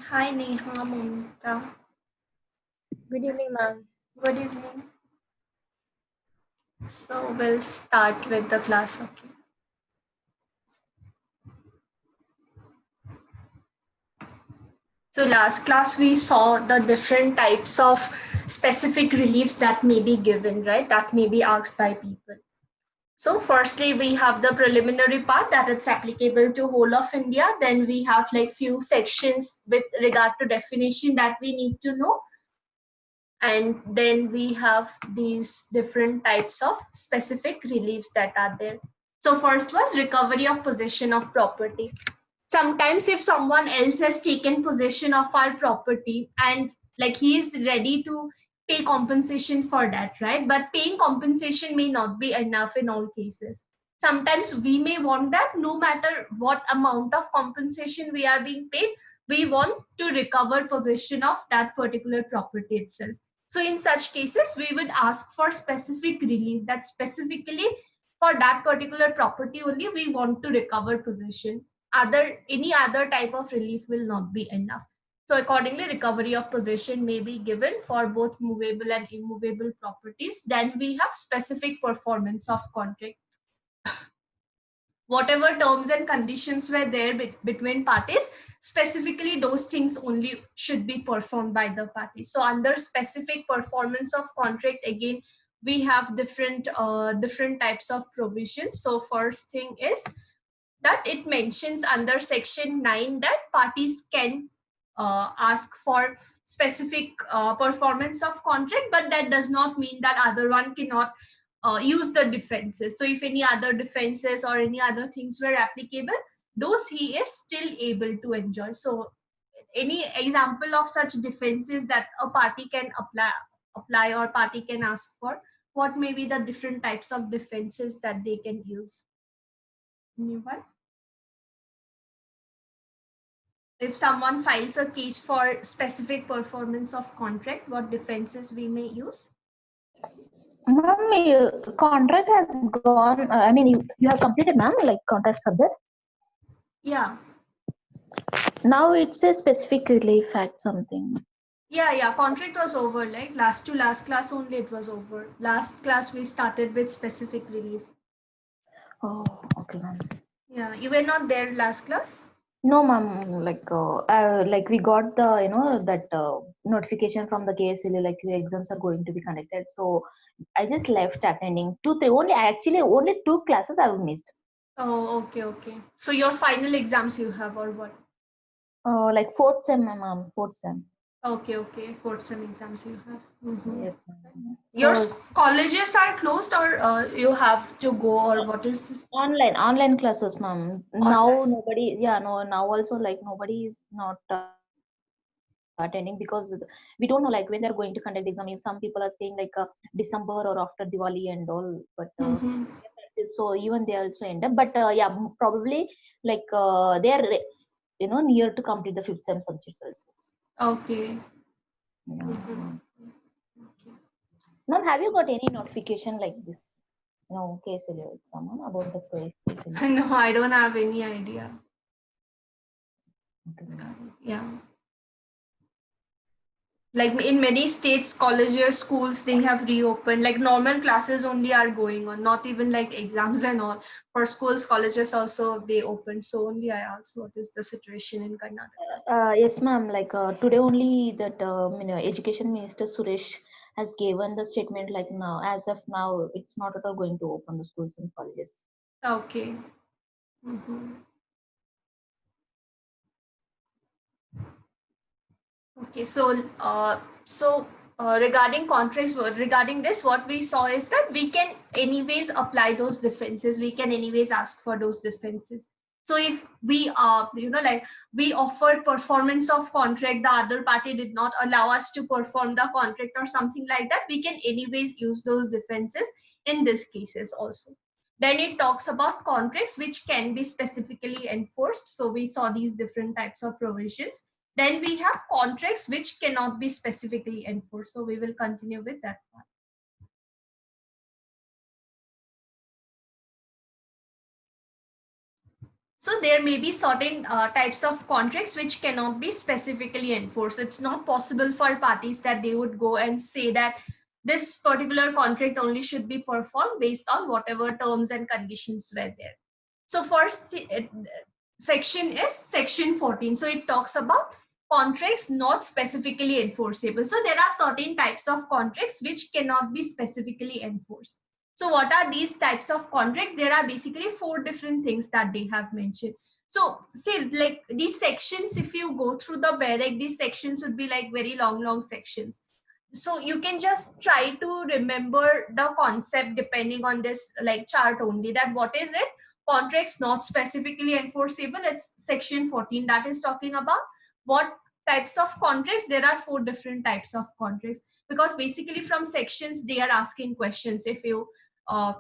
Hi Neha, Momita. Good evening, ma'am. Good evening. So we'll start with the class, okay? So last class we saw the different types of specific reliefs that may be given, right? That may be asked by people. So firstly, we have the preliminary part that it's applicable to whole of India. Then we have like few sections with regard to definition that we need to know. And then we have these different types of specific reliefs that are there. So first was recovery of possession of property. Sometimes if someone else has taken possession of our property and like he is ready to pay compensation for that, right? But paying compensation may not be enough in all cases. Sometimes we may want that no matter what amount of compensation we are being paid, we want to recover possession of that particular property itself. So in such cases, we would ask for specific relief that specifically for that particular property only we want to recover possession. Any other type of relief will not be enough. So accordingly, recovery of possession may be given for both movable and immovable properties. Then we have specific performance of contract. Whatever terms and conditions were there between parties, specifically those things only should be performed by the parties. So under specific performance of contract, again we have different types of provisions. So first thing is that it mentions under section 9 that parties can ask for specific performance of contract, but that does not mean that other one cannot use the defenses. So if any other defenses or any other things were applicable, those he is still able to enjoy. So any example of such defenses that a party can apply or party can ask for, what may be the different types of defenses that they can use? Anyone? If someone files a case for specific performance of contract, what defenses we may use? Ma'am, contract has gone. You have completed, ma'am, like contract subject. Yeah. Now it's a specific relief act something. Yeah. Contract was over. Like last to last class only it was over. Last class we started with specific relief. Oh, okay, ma'am. Yeah. You were not there last class? No, ma'am. Like we got the that notification from the KSLU like your exams are going to be conducted. So I just left attending two. Only actually only two classes I've missed. Oh, okay. So your final exams you have or what? Like fourth sem, ma'am. Fourth sem. Okay. Fourth sem exams you have. Mm-hmm. Yes, ma'am. Your So colleges are closed or you have to go or what is this? online classes, ma'am. Online. Now nobody, yeah, no, now also like nobody is not attending because we don't know like when they're going to conduct the exam. Some people are saying like December or after Diwali and all, but Mm-hmm. so even they also end up. But yeah, probably like they are near to complete the fifth sem subjects also. Okay. Yeah, Mm-hmm. ma'am. Okay. Ma'am, have you got any notification like this? No, case exam ma'am, about the case. No, I don't have any idea. Okay, ma'am. Yeah. Like in many states, colleges, schools, they have reopened. Like normal classes only are going on, not even like exams and all. For schools, colleges also they opened. So only I asked what is the situation in Karnataka. Yes, ma'am. Like today only that Education Minister Suresh has given the statement like now, as of now, it's not at all going to open the schools and colleges. Okay. Mm-hmm. Okay. Regarding contracts, regarding this, what we saw is that we can anyways apply those defenses. We can anyways ask for those defenses. So if we like we offered performance of contract, the other party did not allow us to perform the contract or something like that, we can anyways use those defenses in these cases also. Then it talks about contracts which can be specifically enforced. So we saw these different types of provisions. Then we have contracts which cannot be specifically enforced. So we will continue with that part. So there may be certain types of contracts which cannot be specifically enforced. It's not possible for parties that they would go and say that this particular contract only should be performed based on whatever terms and conditions were there. So first section is section 14. So it talks about contracts not specifically enforceable. So there are certain types of contracts which cannot be specifically enforced. So what are these types of contracts? There are basically 4 different things that they have mentioned. So say like these sections, if you go through the BEREC, these sections would be like very long sections. So you can just try to remember the concept depending on this like chart only, that what is it? Contracts not specifically enforceable. It's section 14 that is talking about what types of contracts. There are 4 different types of contracts, because basically from sections they are asking questions. If you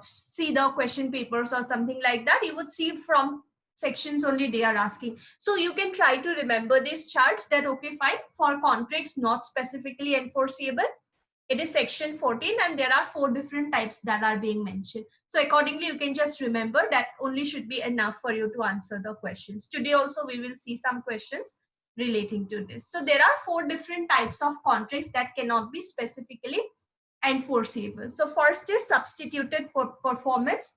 see the question papers or something like that, you would see from sections only they are asking. So you can try to remember these charts, that okay fine, for contracts not specifically enforceable, it is section 14 and there are 4 different types that are being mentioned. So accordingly you can just remember that only should be enough for you to answer the questions. Today also we will see some questions relating to this. So there are 4 different types of contracts that cannot be specifically enforceable. So first is substituted performance,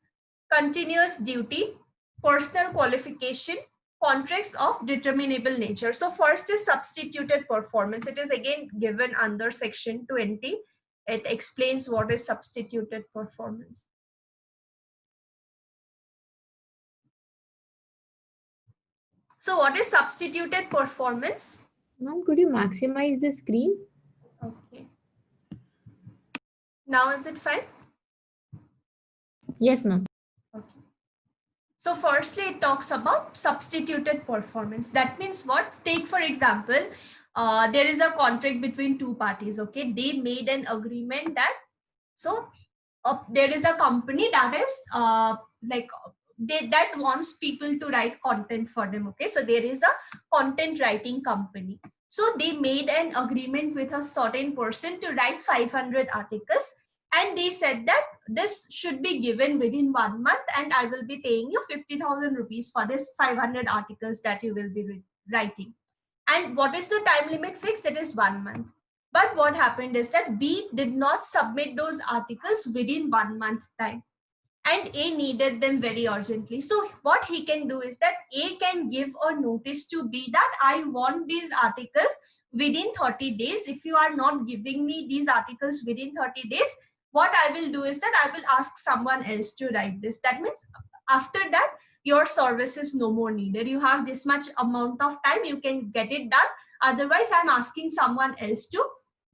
continuous duty, personal qualification, contracts of determinable nature. So first is substituted performance. It is again given under section 20. It explains what is substituted performance. So what is substituted performance? Ma'am, could you maximize the screen? Okay. Now is it fine? Yes, ma'am. Okay. So firstly, it talks about substituted performance. That means what? Take for example, there is a contract between 2 parties. Okay, they made an agreement that there is a company that is that wants people to write content for them. Okay, so there is a content writing company. So they made an agreement with a certain person to write 500 articles, and they said that this should be given within 1 month, and I will be paying you 50,000 rupees for this 500 articles that you will be writing. And what is the time limit fixed? It is 1 month. But what happened is that B did not submit those articles within 1 month time, and A needed them very urgently. So what he can do is that A can give a notice to B that I want these articles within 30 days. If you are not giving me these articles within 30 days, what I will do is that I will ask someone else to write this. That means after that, your service is no more needed. You have this much amount of time, you can get it done. Otherwise, I'm asking someone else to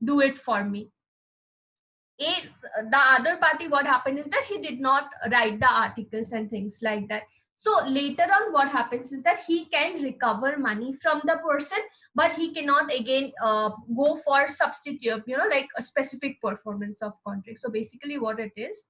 do it for me. The other party, what happened is that he did not write the articles and things like that. So later on, what happens is that he can recover money from the person, but he cannot again go for substitute, like a specific performance of contract. So basically what it is,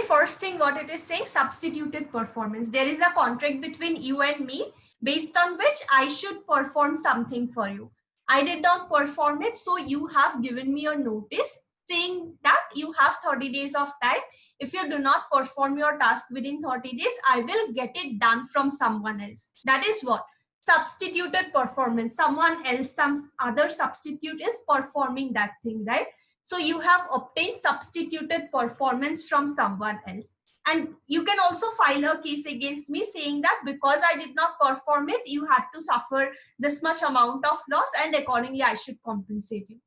first thing what it is saying, substituted performance. There is a contract between you and me based on which I should perform something for you. I did not perform it, so you have given me a notice saying that you have 30 days of time. If you do not perform your task within 30 days, I will get it done from someone else. That is what? Substituted performance. Someone else, some other substitute is performing that thing, right? So you have obtained substituted performance from someone else. And you can also file a case against me saying that because I did not perform it, you had to suffer this much amount of loss, and accordingly I should compensate you.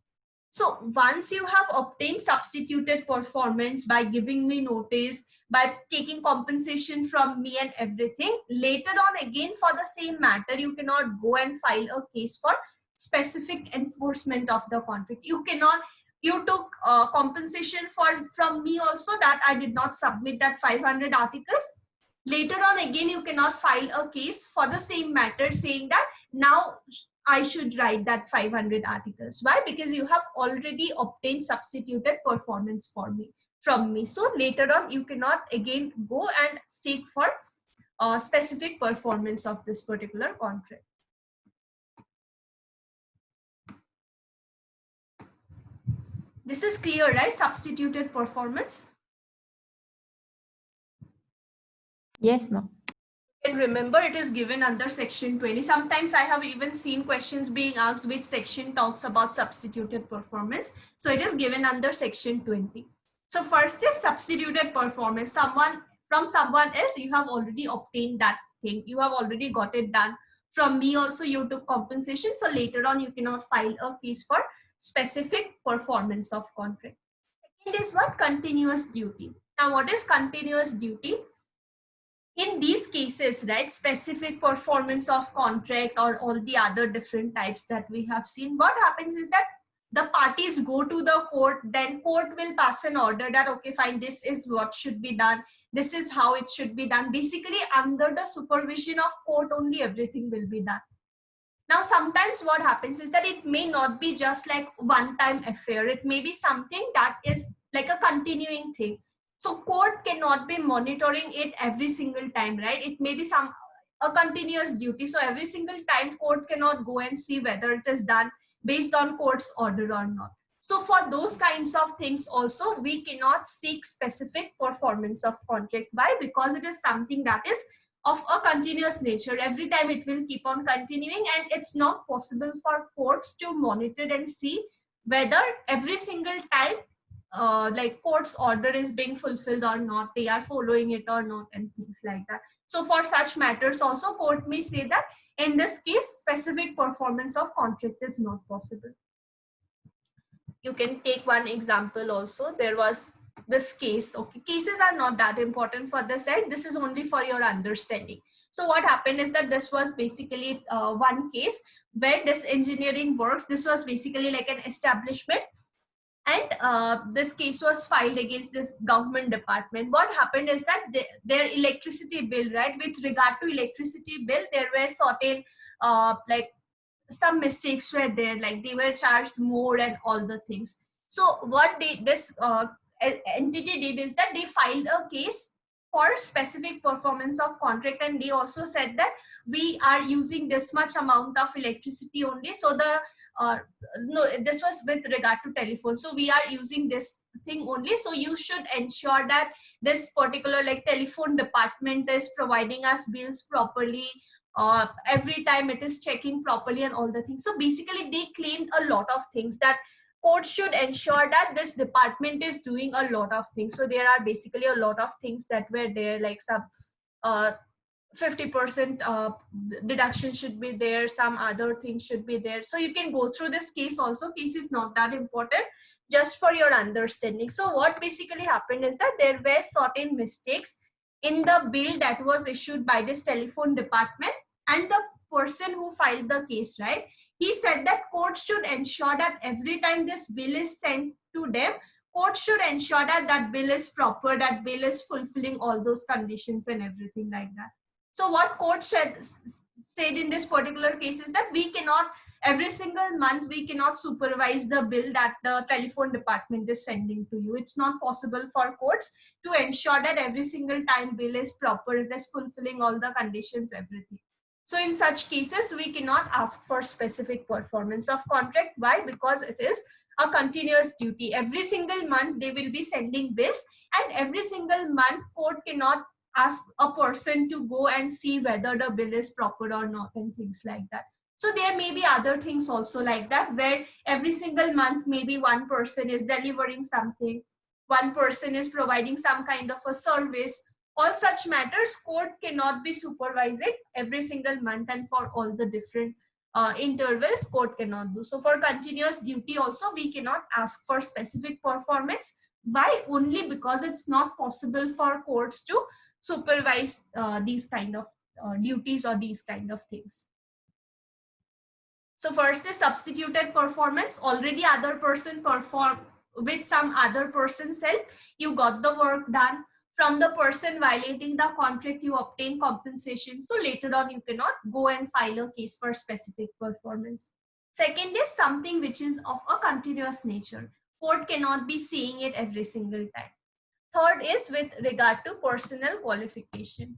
So once you have obtained substituted performance by giving me notice, by taking compensation from me and everything, later on again for the same matter, you cannot go and file a case for specific enforcement of the contract. You cannot, you took compensation from me also that I did not submit that 500 articles. Later on again, you cannot file a case for the same matter saying that now I should write that 500 articles. Why? Because you have already obtained substituted performance from me. So later on, you cannot again go and seek for specific performance of this particular contract. This is clear, right? Substituted performance. Yes, ma'am. And remember, it is given under section 20. Sometimes I have even seen questions being asked which section talks about substituted performance. So it is given under section 20. So first is substituted performance. Someone else, you have already obtained that thing. You have already got it done. From me also, you took compensation. So later on, you cannot file a case for specific performance of contract. Second is what? Continuous duty. Now, what is continuous duty? In these cases, right, specific performance of contract or all the other different types that we have seen, what happens is that the parties go to the court, then court will pass an order that, okay, fine, this is what should be done. This is how it should be done. Basically, under the supervision of court only, everything will be done. Now, sometimes what happens is that it may not be just like one-time affair. It may be something that is like a continuing thing. So court cannot be monitoring it every single time, right? It may be a continuous duty. So every single time court cannot go and see whether it is done based on court's order or not. So for those kinds of things also, we cannot seek specific performance of contract. Why? Because it is something that is of a continuous nature. Every time it will keep on continuing, and it's not possible for courts to monitor and see whether every single time like court's order is being fulfilled or not, they are following it or not, and things like that. So for such matters also, court may say that in this case specific performance of contract is not possible. You can take one example also. There was this case. Okay, cases are not that important for this side. This is only for your understanding. So what happened is that this was basically one case where this engineering works. This was basically like an establishment, and this case was filed against this government department. What happened is that their electricity bill, right, with regard to electricity bill, there were certain like some mistakes were there, like they were charged more and all the things. So what this entity did is that they filed a case for specific performance of contract, and they also said that we are using this much amount of electricity only. So the no, this was with regard to telephone. So we are using this thing only. So you should ensure that this particular like telephone department is providing us bills properly. Every time it is checking properly and all the things. So basically they claimed a lot of things, that court should ensure that this department is doing a lot of things. So there are basically a lot of things that were there, like some 50% deduction should be there, some other things should be there. So you can go through this case also. Case is not that important, just for your understanding. So what basically happened is that there were certain mistakes in the bill that was issued by this telephone department, and the person who filed the case, right, he said that court should ensure that every time this bill is sent to them, court should ensure that that bill is proper, that bill is fulfilling all those conditions and everything like that. So what court said in this particular case is that we cannot, every single month, we cannot supervise the bill that the telephone department is sending to you. It's not possible for courts to ensure that every single time bill is proper, it is fulfilling all the conditions, everything. So in such cases, we cannot ask for specific performance of contract. Why? Because it is a continuous duty. Every single month they will be sending bills, and every single month court cannot ask a person to go and see whether the bill is proper or not, and things like that. So there may be other things also like that, where every single month maybe one person is delivering something, one person is providing some kind of a service. All such matters court cannot be supervising every single month, and for all the different intervals court cannot do. So for continuous duty also we cannot ask for specific performance. Why? Only because it's not possible for courts to supervise these kind of duties or these kind of things. So first is substituted performance. Already other person performed with some other person's help, you got the work done. From the person violating the contract, you obtain compensation. So later on you cannot go and file a case for specific performance. Second is something which is of a continuous nature. Court cannot be seeing it every single time. Third is with regard to personal qualification.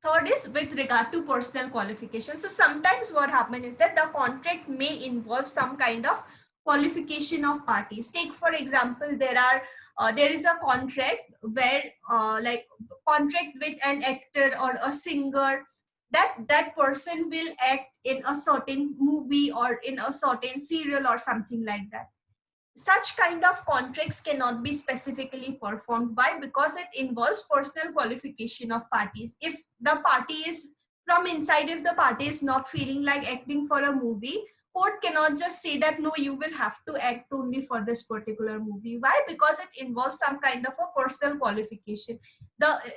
Third is with regard to personal qualification. So sometimes what happens is that the contract may involve some kind of qualification of parties. Take for example, there is a contract where like contract with an actor or a singer, that person will act in a certain movie or in a certain serial or something like that. Such kind of contracts cannot be specifically performed. Why? Because it involves personal qualification of parties. If the party is from inside, if the party is not feeling like acting for a movie, court cannot just say that no, you will have to act only for this particular movie. Why? Because it involves some kind of a personal qualification.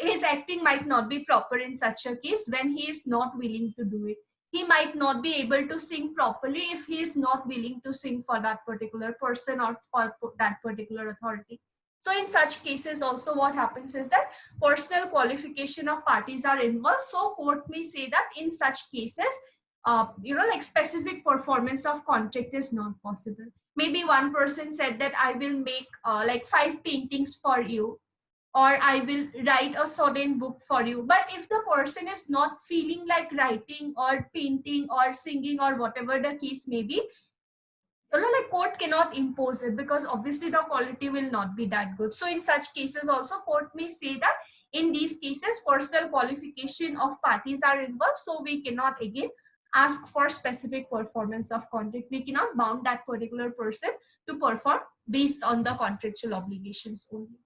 His acting might not be proper in such a case when he is not willing to do it. He might not be able to sing properly if he is not willing to sing for that particular person or for that particular authority. So in such cases also what happens is that personal qualification of parties are involved. So court may say that in such cases, like specific performance of contract is not possible. Maybe one person said that I will make like 5 paintings for you, or I will write a certain book for you. But if the person is not feeling like writing or painting or singing or whatever the case may be, like court cannot impose it, because obviously the quality will not be that good. So in such cases also court may say that in these cases personal qualification of parties are involved, so we cannot again ask for specific performance of contract. We cannot bound that particular person to perform based on the contractual obligations only.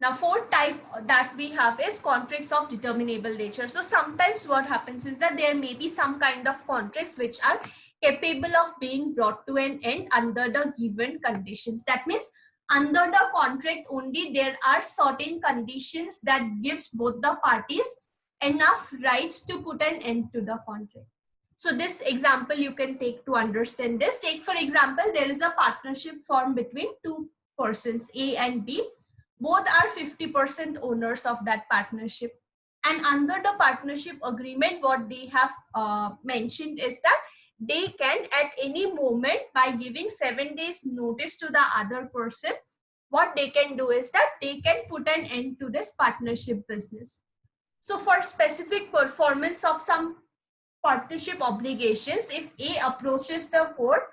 Now, fourth type that we have is contracts of determinable nature. So sometimes what happens is that there may be some kind of contracts which are capable of being brought to an end under the given conditions. That means under the contract only, there are certain conditions that gives both the parties enough rights to put an end to the contract. So this example you can take to understand this. Take for example, there is a partnership formed between two persons, A and B. Both are 50% owners of that partnership. And under the partnership agreement, what they have mentioned is that they can at any moment, by giving 7 days notice to the other person, what they can do is that they can put an end to this partnership business. So for specific performance of some partnership obligations, if A approaches the court,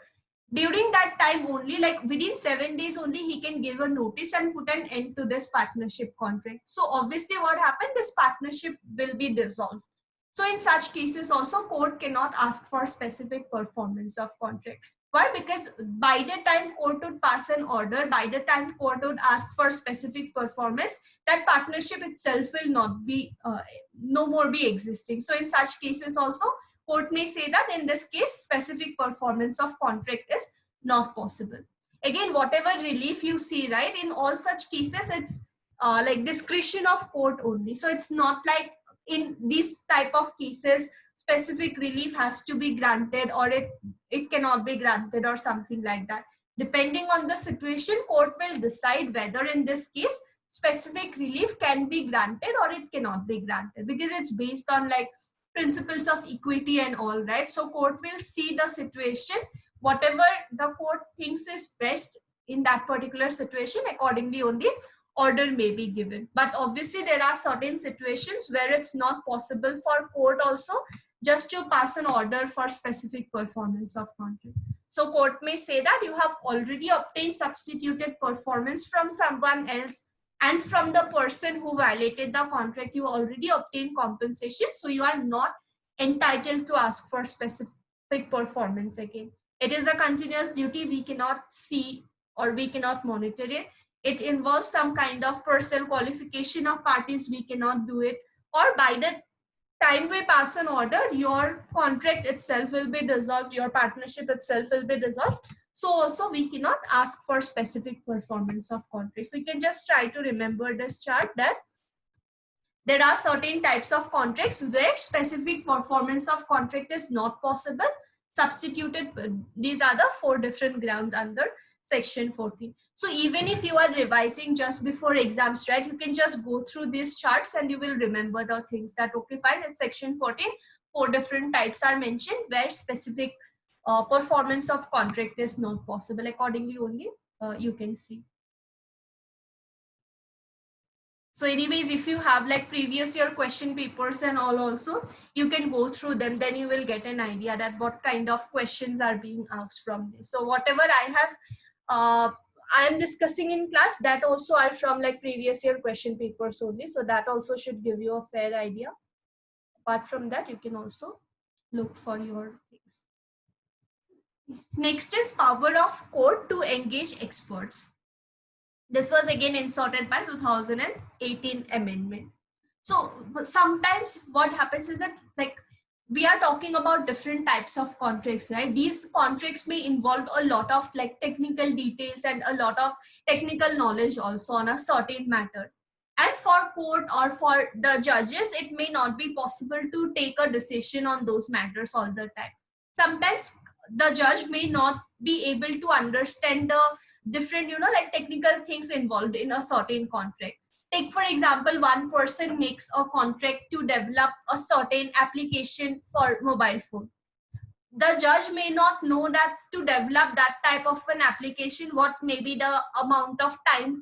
during that time only, like within 7 days only, he can give a notice and put an end to this partnership contract. So obviously what happened, this partnership will be dissolved. So in such cases also court cannot ask for specific performance of contract. Why? Because by the time court would pass an order, by the time court would ask for specific performance, that partnership itself will not be, no more be existing. So in such cases also, court may say that in this case, specific performance of contract is not possible. Again, whatever relief you see, right, in all such cases, it's like discretion of court only. So it's not like in these type of cases, specific relief has to be granted or it cannot be granted or something like that. Depending on the situation, court will decide whether in this case, specific relief can be granted or it cannot be granted, because it's based on like principles of equity and all, right? So court will see the situation, whatever the court thinks is best in that particular situation, accordingly only order may be given. But obviously there are certain situations where it's not possible for court also just to pass an order for specific performance of contract. So court may say that you have already obtained substituted performance from someone else, and from the person who violated the contract, you already obtained compensation. So you are not entitled to ask for specific performance again. It is a continuous duty. We cannot see or we cannot monitor it. It involves some kind of personal qualification of parties. We cannot do it. Or by the time we pass an order, your contract itself will be dissolved. Your partnership itself will be dissolved. So also we cannot ask for specific performance of contract. So you can just try to remember this chart, that there are certain types of contracts where specific performance of contract is not possible. Substituted, these are the 4 different grounds under section 14. So even if you are revising just before exams, right, you can just go through these charts and you will remember the things that, okay, fine, at section 14, 4 different types are mentioned where specific performance of contract is not possible. Accordingly only you can see. So anyways, if you have like previous year question papers and all also, you can go through them, then you will get an idea that what kind of questions are being asked from this. So whatever I am discussing in class, that also are from like previous year question papers only. So that also should give you a fair idea. Apart from that, you can also look for your things. Next is power of court to engage experts. This was again inserted by 2018 amendment. So sometimes what happens is that like we are talking about different types of contracts, right? These contracts may involve a lot of like technical details and a lot of technical knowledge also on a certain matter. And for court or for the judges, it may not be possible to take a decision on those matters all the time. Sometimes the judge may not be able to understand the different, like technical things involved in a certain contract. Take for example, one person makes a contract to develop a certain application for mobile phone. The judge may not know that to develop that type of an application, what may be the amount of time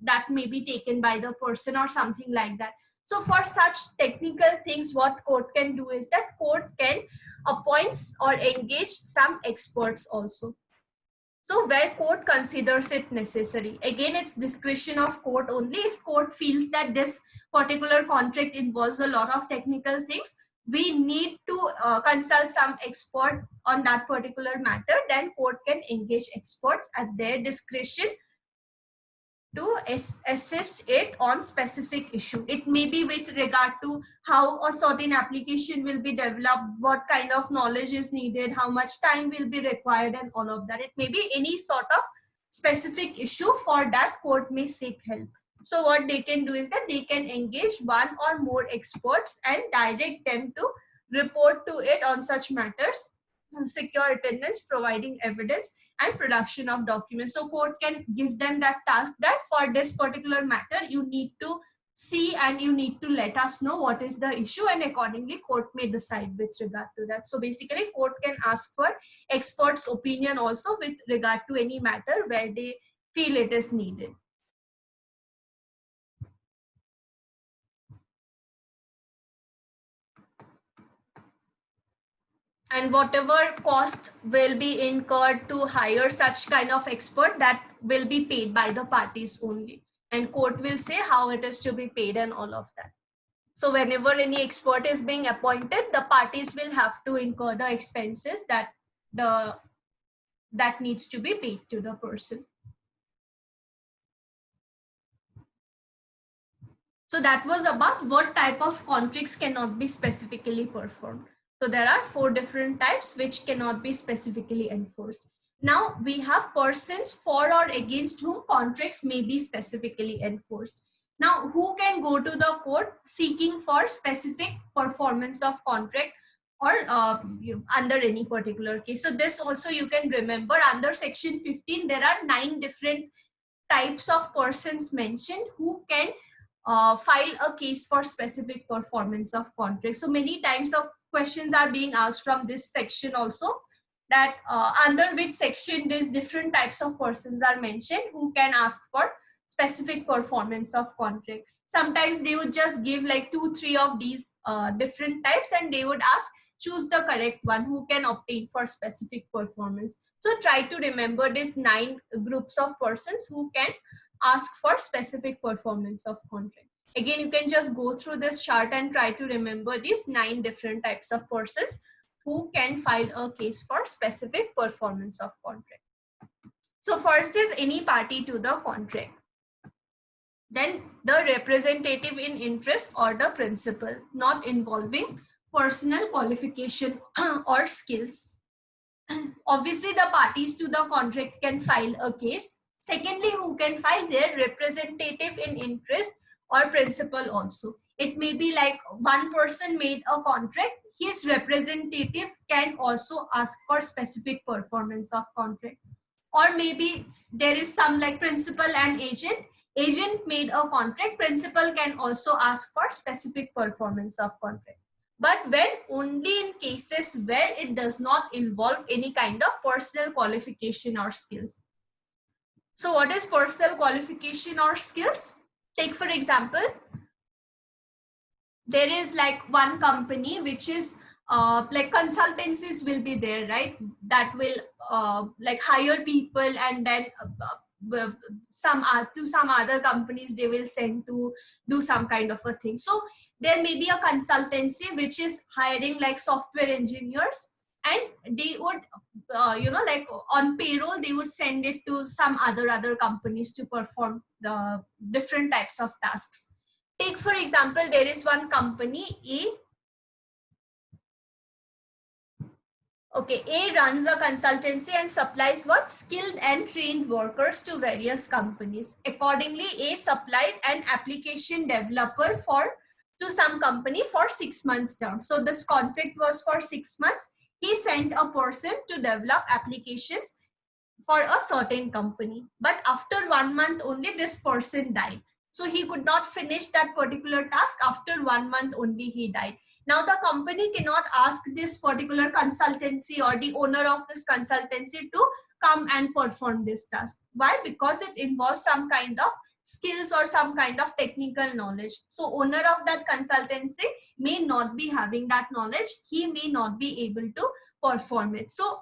that may be taken by the person or something like that. So for such technical things, what court can do is that court can appoint or engage some experts also. So where court considers it necessary, again it's discretion of court only. If court feels that this particular contract involves a lot of technical things, we need to consult some expert on that particular matter, then court can engage experts at their discretion to assist it on specific issue. It may be with regard to how a certain application will be developed, what kind of knowledge is needed, how much time will be required, and all of that. It may be any sort of specific issue. For that, court may seek help. So what they can do is that they can engage one or more experts and direct them to report to it on such matters, secure attendance, providing evidence, and production of documents. So court can give them that task that for this particular matter, you need to see and you need to let us know what is the issue, and accordingly court may decide with regard to that. So basically court can ask for experts' opinion also with regard to any matter where they feel it is needed. And whatever cost will be incurred to hire such kind of expert, that will be paid by the parties only, and court will say how it is to be paid and all of that. So whenever any expert is being appointed, the parties will have to incur the expenses that needs to be paid to the person. So that was about what type of contracts cannot be specifically performed. So there are 4 different types which cannot be specifically enforced. Now we have persons for or against whom contracts may be specifically enforced. Now who can go to the court seeking for specific performance of contract or under any particular case. So this also you can remember, under section 15 there are 9 different types of persons mentioned who can file a case for specific performance of contract. So many times of questions are being asked from this section also, that under which section these different types of persons are mentioned who can ask for specific performance of contract. Sometimes they would just give like 2-3 of these different types, and they would ask choose the correct one who can obtain for specific performance. So try to remember these 9 groups of persons who can ask for specific performance of contract. Again, you can just go through this chart and try to remember these 9 different types of persons who can file a case for specific performance of contract. So first is any party to the contract. Then the representative in interest or the principal, not involving personal qualification or skills. Obviously, the parties to the contract can file a case. Secondly, who can file? Their representative in interest or principal also. It may be like one person made a contract, his representative can also ask for specific performance of contract. Or maybe there is some like principal and agent. Agent made a contract, principal can also ask for specific performance of contract. But when only in cases where it does not involve any kind of personal qualification or skills. So what is personal qualification or skills? Take for example, there is like one company which is like consultancies will be there, right? That will like hire people, and then to some other companies they will send to do some kind of a thing. So there may be a consultancy which is hiring like software engineers, and they would like on payroll they would send it to some other companies to perform the different types of tasks. Take for example, there is one company A. Okay, A runs a consultancy and supplies what? Skilled and trained workers to various companies. Accordingly, A supplied an application developer to some company for 6 months term. So this contract was for 6 months. He sent a person to develop applications for a certain company. But after 1 month only, this person died. So he could not finish that particular task. After 1 month only, he died. Now the company cannot ask this particular consultancy or the owner of this consultancy to come and perform this task. Why? Because it involves some kind of skills or some kind of technical knowledge. So owner of that consultancy may not be having that knowledge. He may not be able to perform it. So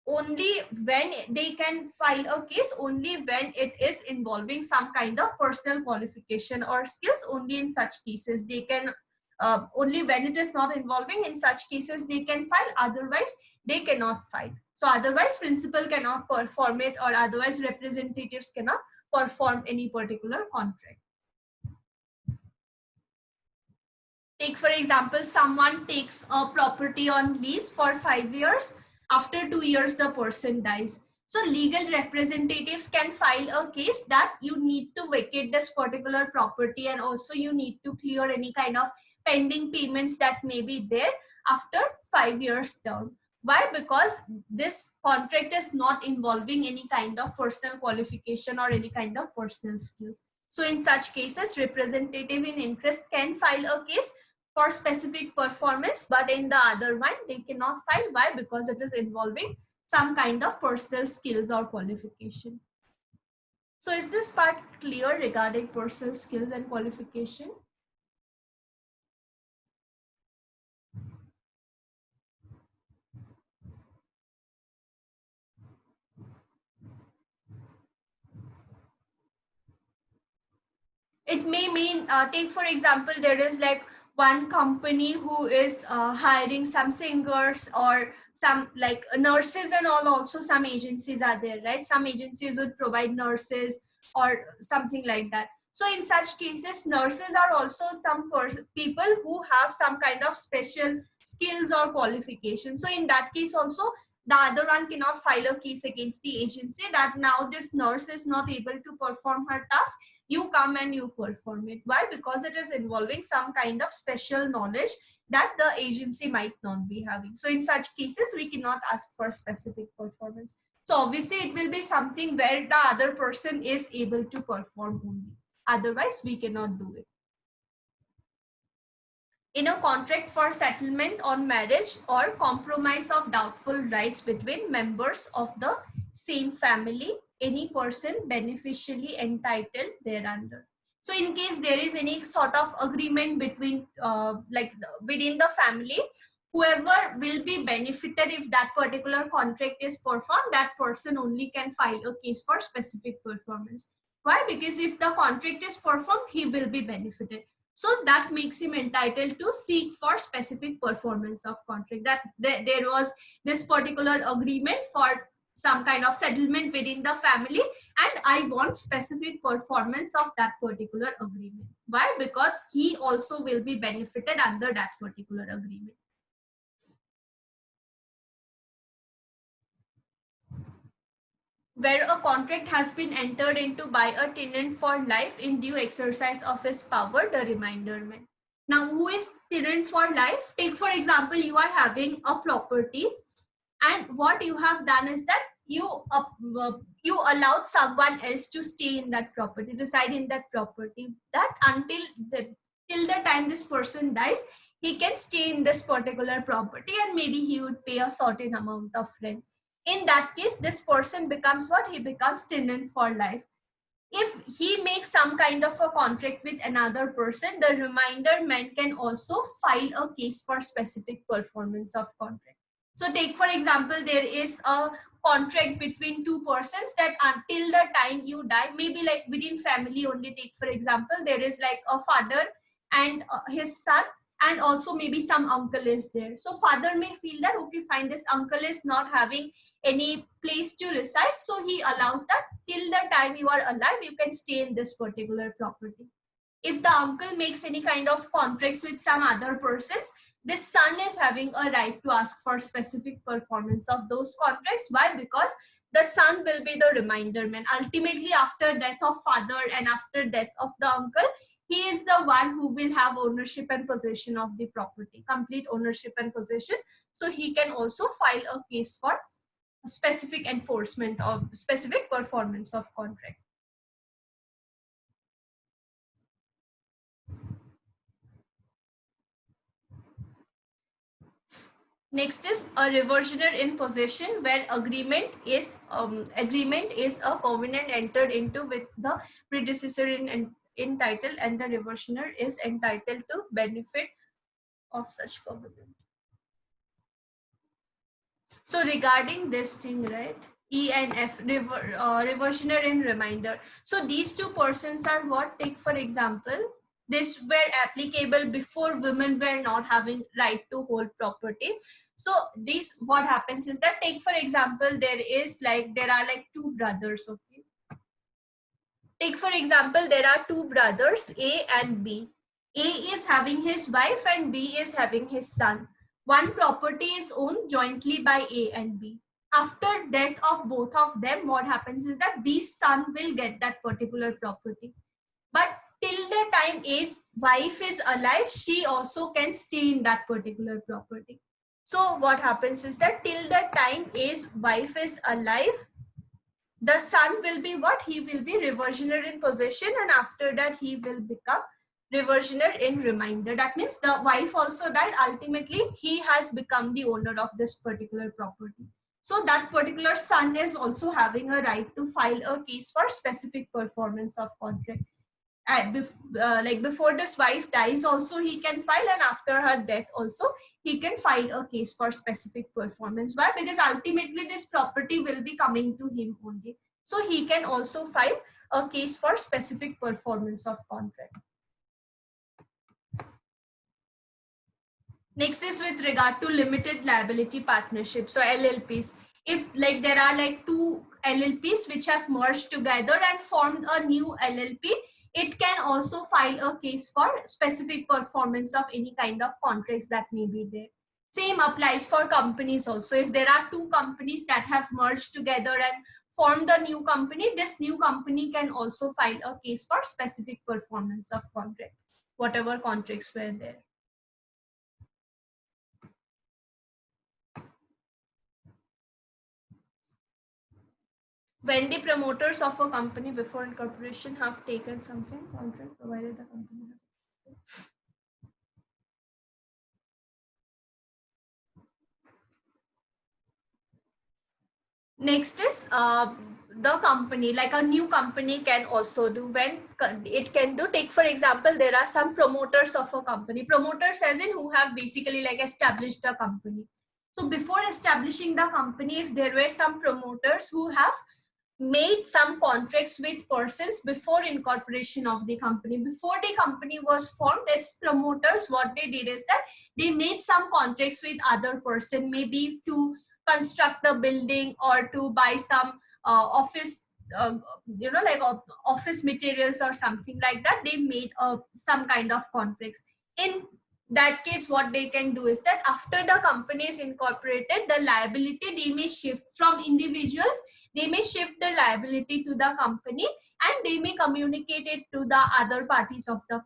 only when they can file a case, only when it is involving some kind of personal qualification or skills, only in such cases they can only when it is not involving, in such cases they can file, otherwise they cannot file. So otherwise principal cannot perform it, or otherwise representatives cannot perform any particular contract. Take for example, someone takes a property on lease for 5 years. After 2 years, the person dies. So legal representatives can file a case that you need to vacate this particular property, and also you need to clear any kind of pending payments that may be there after 5 years term. Why? Because this contract is not involving any kind of personal qualification or any kind of personal skills. So in such cases, representative in interest can file a case for specific performance, but in the other one they cannot file. Why? Because it is involving some kind of personal skills or qualification. So is this part clear regarding personal skills and qualification? It may mean, take for example, there is like one company who is hiring some singers or some like nurses and all. Also some agencies are there, right? Some agencies would provide nurses or something like that. So in such cases, nurses are also some people who have some kind of special skills or qualifications. So in that case also, the other one cannot file a case against the agency that now this nurse is not able to perform her task, you come and you perform it. Why? Because it is involving some kind of special knowledge that the agency might not be having. So in such cases, we cannot ask for specific performance. So obviously it will be something where the other person is able to perform only. Otherwise, we cannot do it. In a contract for settlement on marriage or compromise of doubtful rights between members of the same family, any person beneficially entitled thereunder. So in case there is any sort of agreement between like within the family, whoever will be benefited if that particular contract is performed, that person only can file a case for specific performance. Why? Because if the contract is performed, he will be benefited. So that makes him entitled to seek for specific performance of contract. That there was this particular agreement for some kind of settlement within the family, and I want specific performance of that particular agreement. Why? Because he also will be benefited under that particular agreement. Where a contract has been entered into by a tenant for life in due exercise of his power, the reminderment. Now, who is tenant for life? Take for example, you are having a property, and what you have done is that you allowed someone else to stay in that property, reside in that property, that till the time this person dies, he can stay in this particular property, and maybe he would pay a certain amount of rent. In that case, this person becomes what? He becomes tenant for life. If he makes some kind of a contract with another person, the remainder man can also file a case for specific performance of contract. So take for example, there is a contract between two persons that until the time you die, maybe like within family only, take for example, there is like a father and his son, and also maybe some uncle is there. So father may feel that, okay, fine, this uncle is not having any place to reside, so he allows that till the time you are alive, you can stay in this particular property. If the uncle makes any kind of contracts with some other persons, this son is having a right to ask for specific performance of those contracts. Why? Because the son will be the reminder man. Ultimately, after death of father and after death of the uncle, he is the one who will have ownership and possession of the property, complete ownership and possession. So he can also file a case for specific enforcement of specific performance of contract. Next is a reversioner in possession, where agreement is a covenant entered into with the predecessor in title, and the reversioner is entitled to benefit of such covenant. So regarding this thing, right, E and F, reversioner and reminder. So these two persons are what? Take for example, this were applicable before women were not having right to hold property. So this, what happens is that, take for example, there are like two brothers, okay? Take for example, there are two brothers, A and B. A is having his wife and B is having his son. One property is owned jointly by A and B. After death of both of them, what happens is that B's son will get that particular property. But till the time A's wife is alive, she also can stay in that particular property. So what happens is that till the time A's wife is alive, the son will be what? He will be reversioner in possession, and after that he will become reversioner in remainder. That means the wife also died. Ultimately, he has become the owner of this particular property. So that particular son is also having a right to file a case for specific performance of contract. Like before this wife dies also he can file, and after her death also he can file a case for specific performance. Why? Because ultimately this property will be coming to him only, so he can also file a case for specific performance of contract. Next is with regard to limited liability partnership, so LLPs. If like there are like two LLPs which have merged together and formed a new LLP, it can also file a case for specific performance of any kind of contracts that may be there. Same applies for companies also. If there are two companies that have merged together and formed a new company, this new company can also file a case for specific performance of contract, whatever contracts were there. When the promoters of a company before incorporation have taken something contract, provided the company has. Next is the company, like a new company can also do. When it can do, take for example, there are some promoters of a company, promoters as in who have basically like established a company. So before establishing the company, if there were some promoters who have made some contracts with persons before incorporation of the company, before the company was formed, its promoters, what they did is that they made some contracts with other person, maybe to construct the building or to buy some office like office materials or something like that. They made some kind of contracts. In that case, what they can do is that after the company is incorporated, the liability they may shift from individuals, they may shift the liability to the company, and they may communicate it to the other parties of the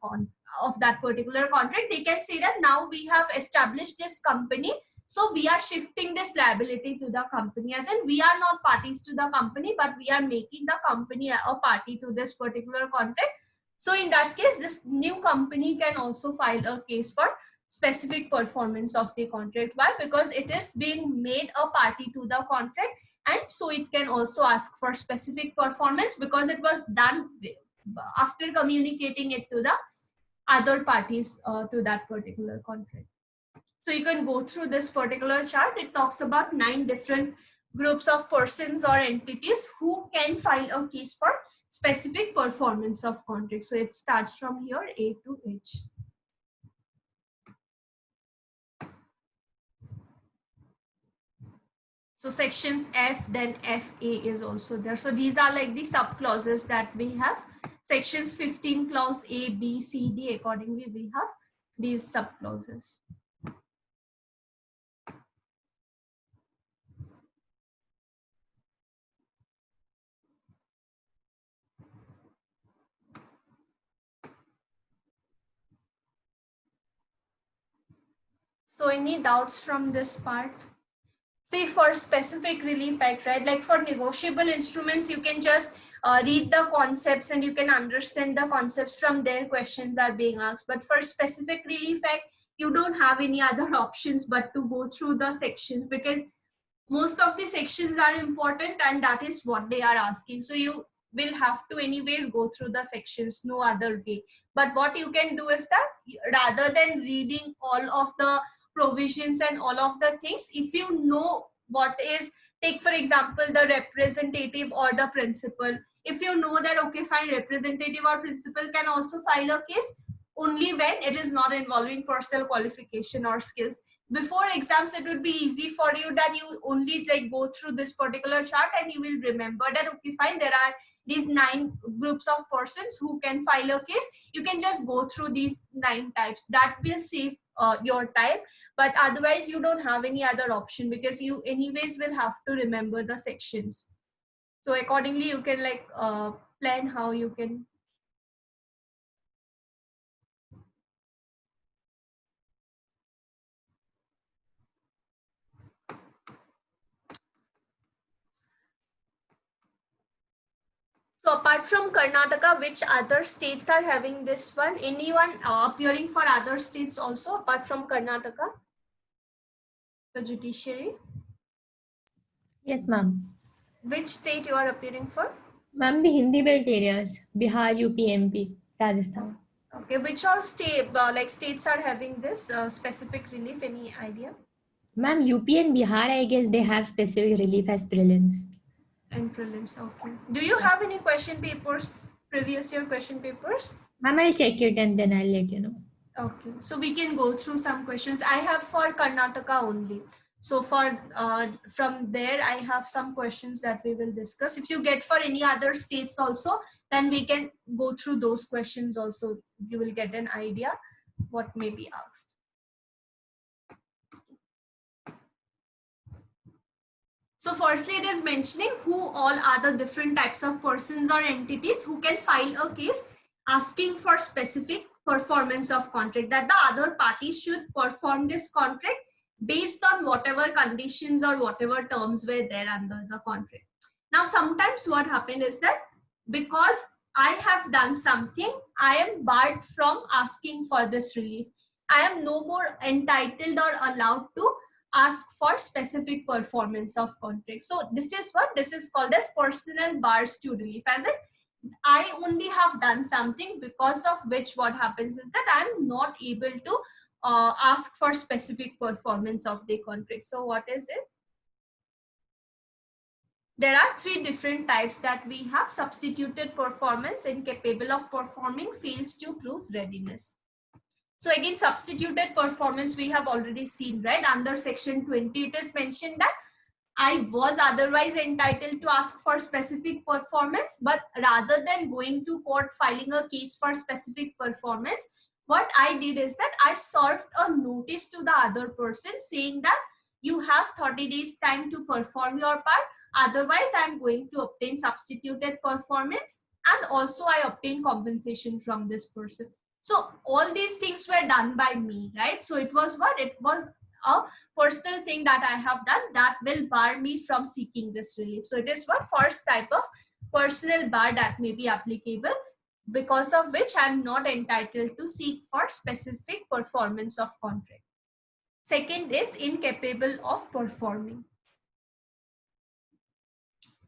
of that particular contract. They can say that now we have established this company, so we are shifting this liability to the company, as in we are not parties to the company, but we are making the company a party to this particular contract. So in that case, this new company can also file a case for specific performance of the contract. Why? Because it is being made a party to the contract, And so it can also ask for specific performance because it was done after communicating it to the other parties to that particular contract. So you can go through this particular chart. It talks about 9 different groups of persons or entities who can file a case for specific performance of contract. So it starts from here, A to H. So sections F, then FA is also there. So these are like the sub clauses that we have. Sections 15 clause A, B, C, D. Accordingly, we have these sub clauses. So any doubts from this part? Say for specific relief act, right? Like for negotiable instruments, you can just read the concepts and you can understand the concepts from their questions are being asked. But for specific relief act, you don't have any other options but to go through the sections because most of the sections are important and that is what they are asking. So you will have to anyways go through the sections, no other way. But what you can do is that rather than reading all of the provisions and all of the things, if you know what is, take for example the representative or the principal, if you know that okay fine, representative or principal can also file a case only when it is not involving personal qualification or skills. Before exams it would be easy for you that you only like go through this particular chart and you will remember that okay fine, there are these 9 groups of persons who can file a case. You can just go through these 9 types. That will save your time, but otherwise you don't have any other option because you anyways will have to remember the sections. So accordingly you can like plan how you can. So apart from Karnataka, which other states are having this one? Anyone appearing for other states also apart from Karnataka? The judiciary? Yes, ma'am. Which state you are appearing for? Ma'am, the Hindi belt areas, Bihar, UP, MP, Rajasthan. Okay, which all state like states are having this specific relief? Any idea? Ma'am, UP and Bihar, I guess they have specific relief as prelims. And prelims, okay. Do you have any question papers, previous year question papers? Ma'am, I'll check it and then I'll let you know. Okay, so we can go through some questions. I have for Karnataka only. So for from there, I have some questions that we will discuss. If you get for any other states also, then we can go through those questions also. You will get an idea what may be asked. So firstly, it is mentioning who all are the different types of persons or entities who can file a case asking for specific performance of contract, that the other party should perform this contract based on whatever conditions or whatever terms were there under the contract. Now, sometimes what happened is that because I have done something, I am barred from asking for this relief. I am no more entitled or allowed to ask for specific performance of contract. So this is what this is called as personal bars to relief, as in I only have done something because of which what happens is that I'm not able to ask for specific performance of the contract. So what is it? There are 3 different types that we have. Substituted performance, incapable of performing, fails to prove readiness. So again, substituted performance we have already seen, right? Under section 20, it is mentioned that I was otherwise entitled to ask for specific performance, but rather than going to court filing a case for specific performance, what I did is that I served a notice to the other person saying that you have 30 days time to perform your part. Otherwise, I'm going to obtain substituted performance, and also I obtain compensation from this person. So all these things were done by me, right? So it was what? It was a personal thing that I have done that will bar me from seeking this relief. So it is what first type of personal bar that may be applicable, because of which I'm not entitled to seek for specific performance of contract. Second is incapable of performing.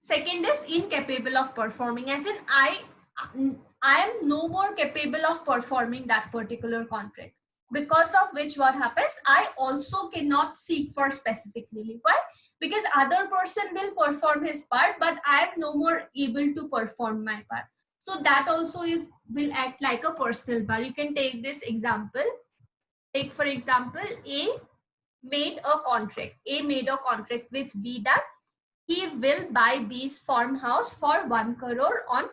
Second is incapable of performing, as in I am no more capable of performing that particular contract, because of which what happens, I also cannot seek for specific relief. Why? Because other person will perform his part, but I am no more able to perform my part. So that also is will act like a personal bar. You can take this example. Take for example, A made a contract. A made a contract with B that he will buy B's farmhouse for 1 crore on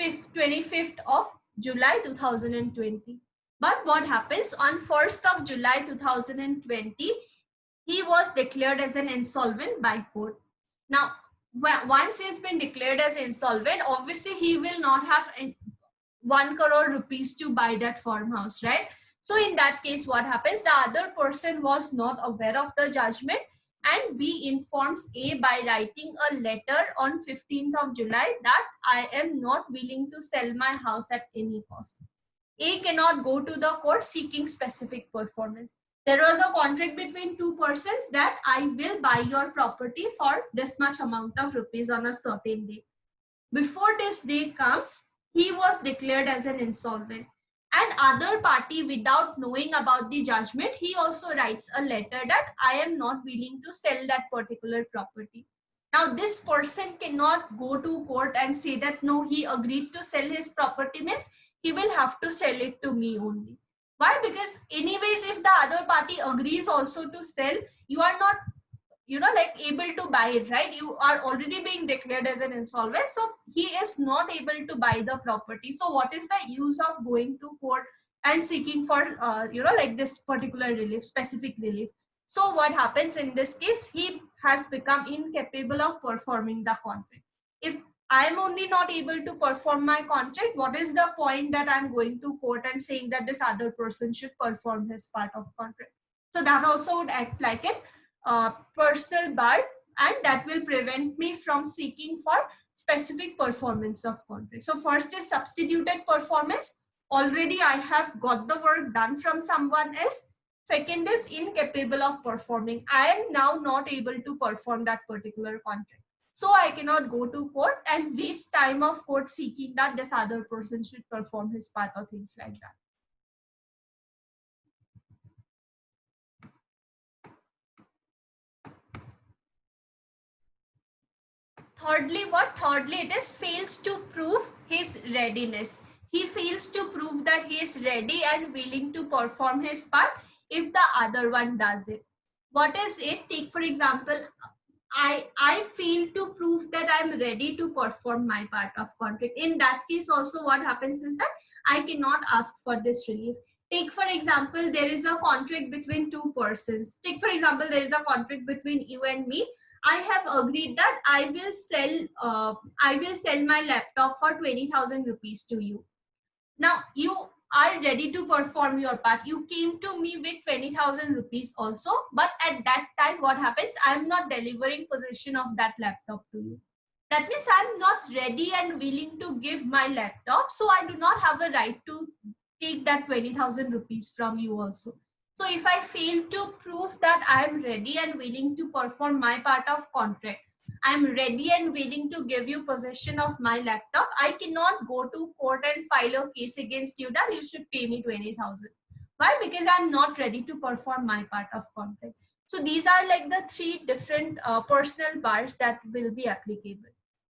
25th of July 2020. But what happens on 1st of July 2020, he was declared as an insolvent by court. Now, once he's been declared as insolvent, obviously he will not have 1 crore rupees to buy that farmhouse, right? So in that case, what happens? The other person was not aware of the judgment, and B informs A by writing a letter on 15th of July that I am not willing to sell my house at any cost. A cannot go to the court seeking specific performance. There was a contract between two persons that I will buy your property for this much amount of rupees on a certain day. Before this day comes, he was declared as an insolvent. And other party, without knowing about the judgment, he also writes a letter that I am not willing to sell that particular property. Now, this person cannot go to court and say that no, he agreed to sell his property, means he will have to sell it to me only. Why? Because anyways, if the other party agrees also to sell, you are not like able to buy it, right? You are already being declared as an insolvent, so he is not able to buy the property. So what is the use of going to court and seeking for like this particular relief, specific relief? So what happens in this case, he has become incapable of performing the contract. If I am only not able to perform my contract, what is the point that I'm going to court and saying that this other person should perform his part of contract? So that also would act like an personal bar, and that will prevent me from seeking for specific performance of contract. So first is substituted performance. Already I have got the work done from someone else. Second is incapable of performing. I am now not able to perform that particular contract. So I cannot go to court and waste time of court seeking that this other person should perform his part or things like that. Thirdly, what? Thirdly, it is fails to prove his readiness. He fails to prove that he is ready and willing to perform his part if the other one does it. What is it? Take for example, I fail to prove that I'm ready to perform my part of contract. In that case also what happens is that I cannot ask for this relief. Take for example, there is a contract between two persons. Take for example, there is a contract between you and me. I have agreed that I will sell my laptop for 20,000 rupees to you. Now you are ready to perform your part. You came to me with 20,000 rupees also, but at that time what happens? I am not delivering possession of that laptop to you. That means I am not ready and willing to give my laptop, so I do not have a right to take that 20,000 rupees from you also. So if I fail to prove that I am ready and willing to perform my part of contract, I am ready and willing to give you possession of my laptop, I cannot go to court and file a case against you that you should pay me 20,000. Why? Because I'm not ready to perform my part of contract. So these are like the three different personal bars that will be applicable.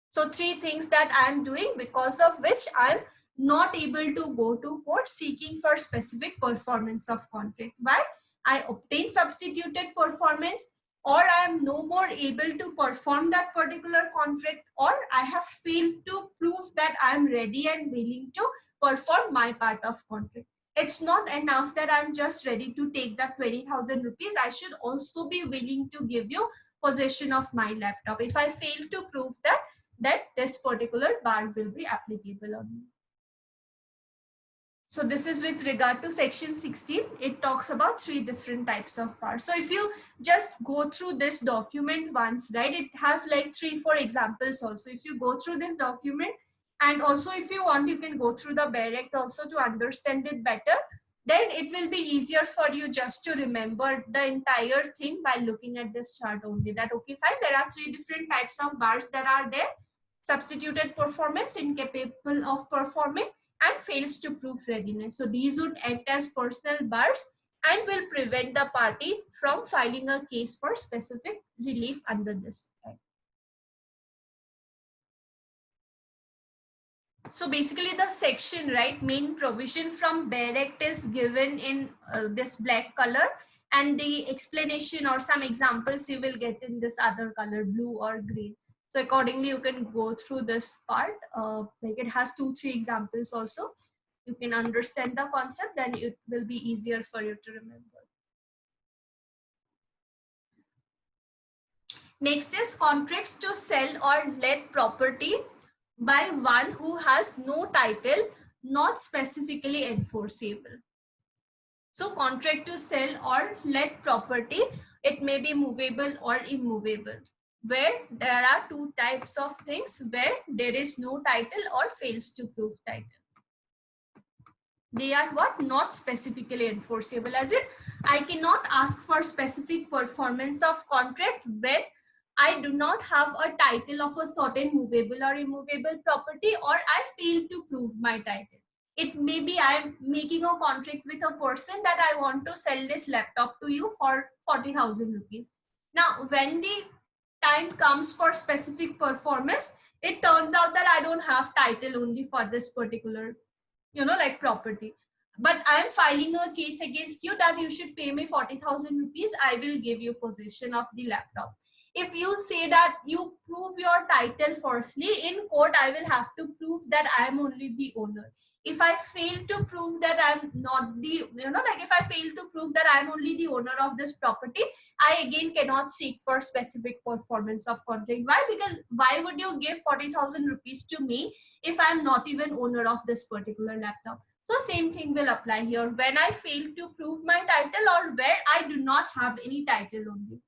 So three things that I'm doing because of which I'm not able to go to court seeking for specific performance of contract. Why? I obtain substituted performance, or I am no more able to perform that particular contract, or I have failed to prove that I am ready and willing to perform my part of contract. It's not enough that I'm just ready to take that 20,000 rupees. I should also be willing to give you possession of my laptop. If I fail to prove that, this particular bar will be applicable on me. So this is with regard to section 16. It talks about three different types of bars. So if you just go through this document once, right, it has like 3-4 examples also. If you go through this document, and also if you want, you can go through the bare act also to understand it better. then it will be easier for you just to remember the entire thing by looking at this chart only. That okay, fine, there are three different types of bars that are there: substituted performance, incapable of performing, and fails to prove readiness. So these would act as personal bars and will prevent the party from filing a case for specific relief under this act. So basically the section, right, main provision from BEAR Act is given in this black color, and the explanation or some examples you will get in this other color, blue or green. So accordingly you can go through this part, like it has 2-3 examples also. You can understand the concept, then it will be easier for you to remember. Next is contracts to sell or let property by one who has no title, not specifically enforceable. So contract to sell or let property, it may be movable or immovable, where there are two types of things where there is no title or fails to prove title. They are what? Not specifically enforceable, as in I cannot ask for specific performance of contract when I do not have a title of a certain movable or immovable property, or I fail to prove my title. It may be I'm making a contract with a person that I want to sell this laptop to you for 40,000 rupees. Now, when the time comes for specific performance, it turns out that I don't have title only for this particular, like property. But I am filing a case against you that you should pay me 40,000 rupees. I will give you possession of the laptop. If you say that you prove your title firstly, in court, I will have to prove that I am only the owner. If I fail to prove that I'm not the, if I fail to prove that I'm only the owner of this property, I again cannot seek for specific performance of contract. Why? Because why would you give 40,000 rupees to me if I'm not even owner of this particular laptop? So same thing will apply here. When I fail to prove my title, or where I do not have any title only.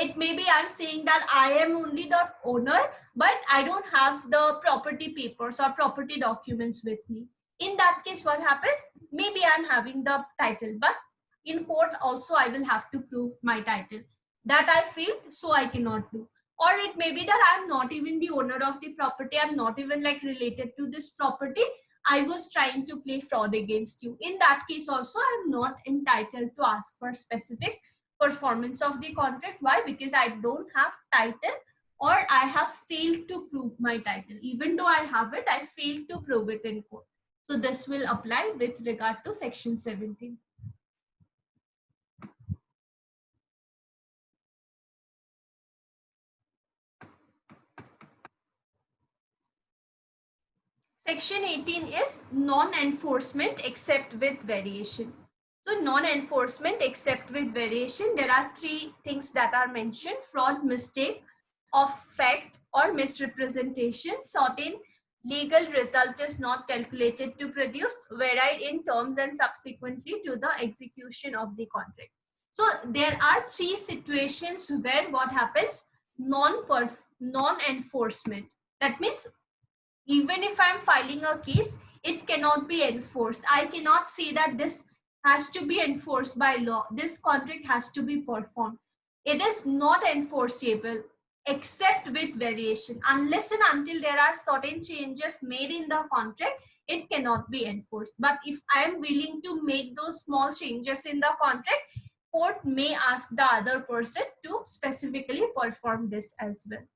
It may be I'm saying that I am only the owner, but I don't have the property papers or property documents with me. In that case, what happens? Maybe I'm having the title, but in court also I will have to prove my title. That I failed, so I cannot do. Or it may be that I'm not even the owner of the property. I'm not even like related to this property. I was trying to play fraud against you. In that case also, I'm not entitled to ask for specific performance of the contract. Why? Because I don't have title, or I have failed to prove my title. Even though I have it, I failed to prove it in court. So this will apply with regard to section 17. Section 18 is non-enforcement except with variation. So non-enforcement except with variation, there are three things that are mentioned: fraud, mistake of fact, or misrepresentation. Certain legal result is not calculated to produce, varied in terms and subsequently to the execution of the contract. So there are three situations where what happens? Non-enforcement. That means even if I'm filing a case, it cannot be enforced. I cannot say that this has to be enforced by law. This contract has to be performed. It is not enforceable except with variation. Unless and until there are certain changes made in the contract, it cannot be enforced. But if I am willing to make those small changes in the contract, court may ask the other person to specifically perform this as well.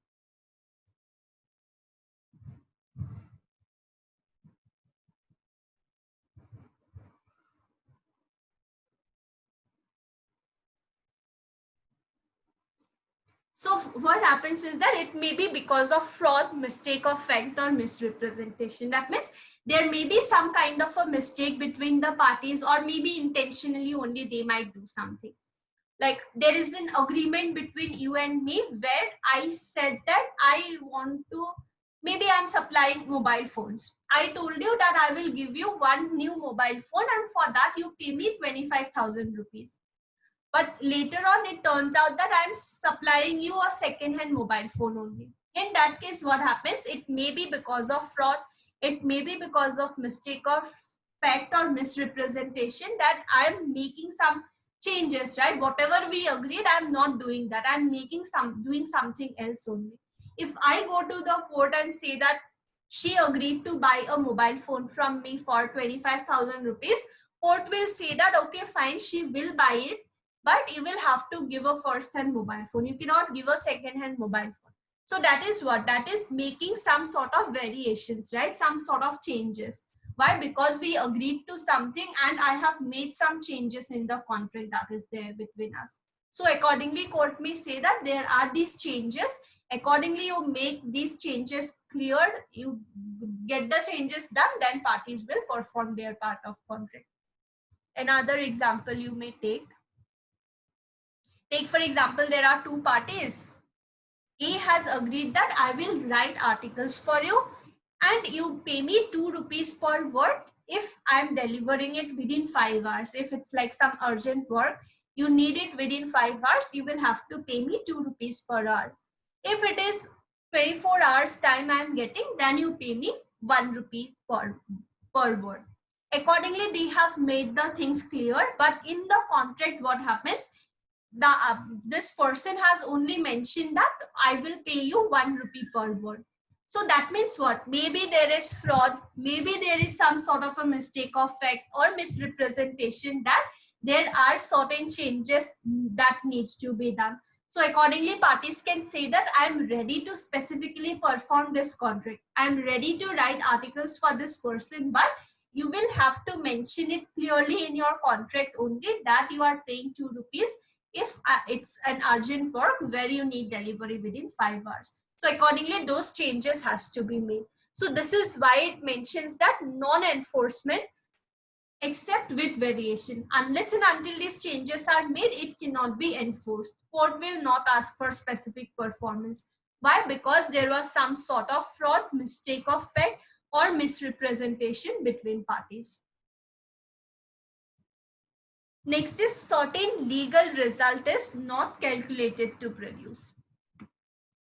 So what happens is that it may be because of fraud, mistake of fact, or misrepresentation. That means there may be some kind of a mistake between the parties, or maybe intentionally only they might do something. Like there is an agreement between you and me where I said that I want to, maybe I'm supplying mobile phones. I told you that I will give you one new mobile phone, and for that you pay me 25,000 rupees. But later on, it turns out that I'm supplying you a second-hand mobile phone only. In that case, what happens? It may be because of fraud. It may be because of mistake of fact or misrepresentation that I'm making some changes, right? Whatever we agreed, I'm not doing that. I'm doing something else only. If I go to the court and say that she agreed to buy a mobile phone from me for 25,000 rupees, court will say that, okay, fine, she will buy it, but you will have to give a first-hand mobile phone. You cannot give a second-hand mobile phone. So that is what? That is making some sort of variations, right? Some sort of changes. Why? Because we agreed to something and I have made some changes in the contract that is there between us. So accordingly, court may say that there are these changes. Accordingly, you make these changes cleared, you get the changes done, then parties will perform their part of contract. Another example you may take. Take for example, there are two parties. A has agreed that I will write articles for you and you pay me 2 rupees per word if I'm delivering it within 5 hours. If it's like some urgent work, you need it within 5 hours, you will have to pay me 2 rupees per hour. If it is 24 hours time I'm getting, then you pay me 1 rupee per word. Accordingly, they have made the things clear, but in the contract, what happens? This person has only mentioned that I will pay you 1 rupee per word. So that means what? Maybe there is fraud, maybe there is some sort of a mistake of fact or misrepresentation that there are certain changes that needs to be done. So accordingly, parties can say that I am ready to specifically perform this contract. I am ready to write articles for this person, but you will have to mention it clearly in your contract only that you are paying 2 rupees if it's an urgent work where you need delivery within 5 hours. So accordingly, those changes has to be made. So this is why it mentions that non-enforcement except with variation. Unless and until these changes are made, it cannot be enforced. Court will not ask for specific performance. Why? Because there was some sort of fraud, mistake of fact, or misrepresentation between parties. Next is certain legal result is not calculated to produce.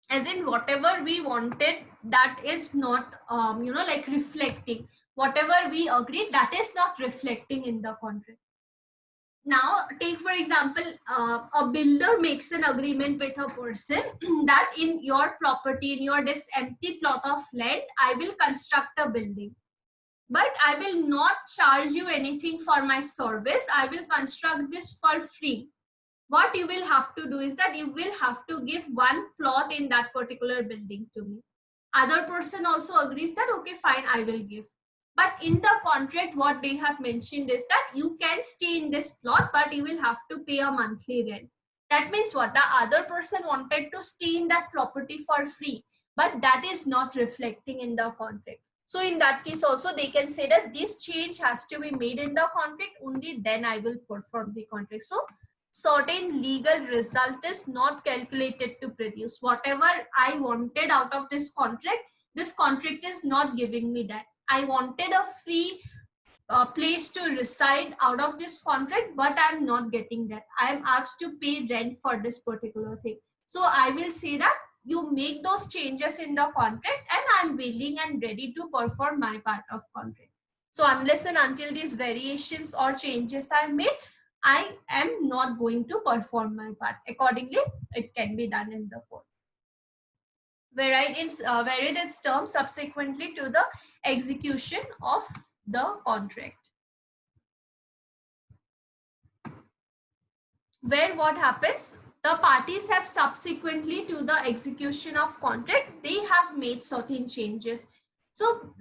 As in whatever we wanted, that is not, like reflecting. Whatever we agreed, that is not reflecting in the contract. Now, take for example, a builder makes an agreement with a person that in your property, in this empty plot of land, I will construct a building. But I will not charge you anything for my service. I will construct this for free. What you will have to do is that you will have to give one plot in that particular building to me. Other person also agrees that, okay, fine, I will give. But in the contract, what they have mentioned is that you can stay in this plot, but you will have to pay a monthly rent. That means what? The other person wanted to stay in that property for free, but that is not reflecting in the contract. So in that case also, they can say that this change has to be made in the contract, only then I will perform the contract. So certain legal result is not calculated to produce. Whatever I wanted out of this contract is not giving me that. I wanted a free place to reside out of this contract, but I'm not getting that. I am asked to pay rent for this particular thing. So I will say that you make those changes in the contract and I'm willing and ready to perform my part of contract. So unless and until these variations or changes are made, I am not going to perform my part. Accordingly, it can be done in the court. Varied its terms subsequently to the execution of the contract. Where what happens? The parties have subsequently to the execution of contract, they have made certain changes. So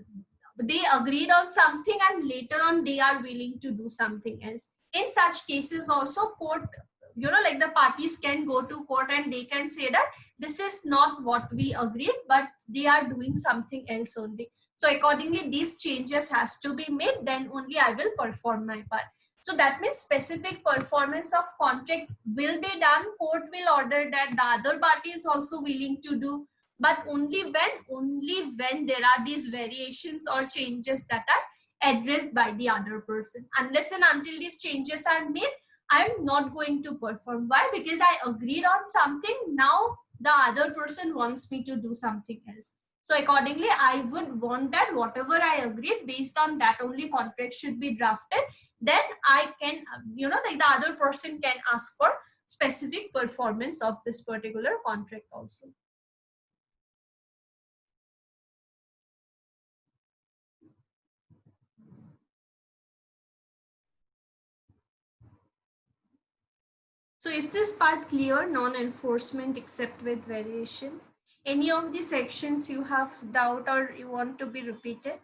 they agreed on something and later on they are willing to do something else. In such cases also, court, like the parties can go to court and they can say that this is not what we agreed, but they are doing something else only. So accordingly, these changes has to be made, then only I will perform my part. So that means specific performance of contract will be done. Court will order that, the other party is also willing to do, but only when there are these variations or changes that are addressed by the other person. Unless and until these changes are made, I'm not going to perform. Why? Because I agreed on something. Now the other person wants me to do something else. So accordingly, I would want that whatever I agreed, based on that only contract should be drafted. Then I can, the other person can ask for specific performance of this particular contract also. So is this part clear? Non-enforcement except with variation. Any of the sections you have doubt or you want to be repeated?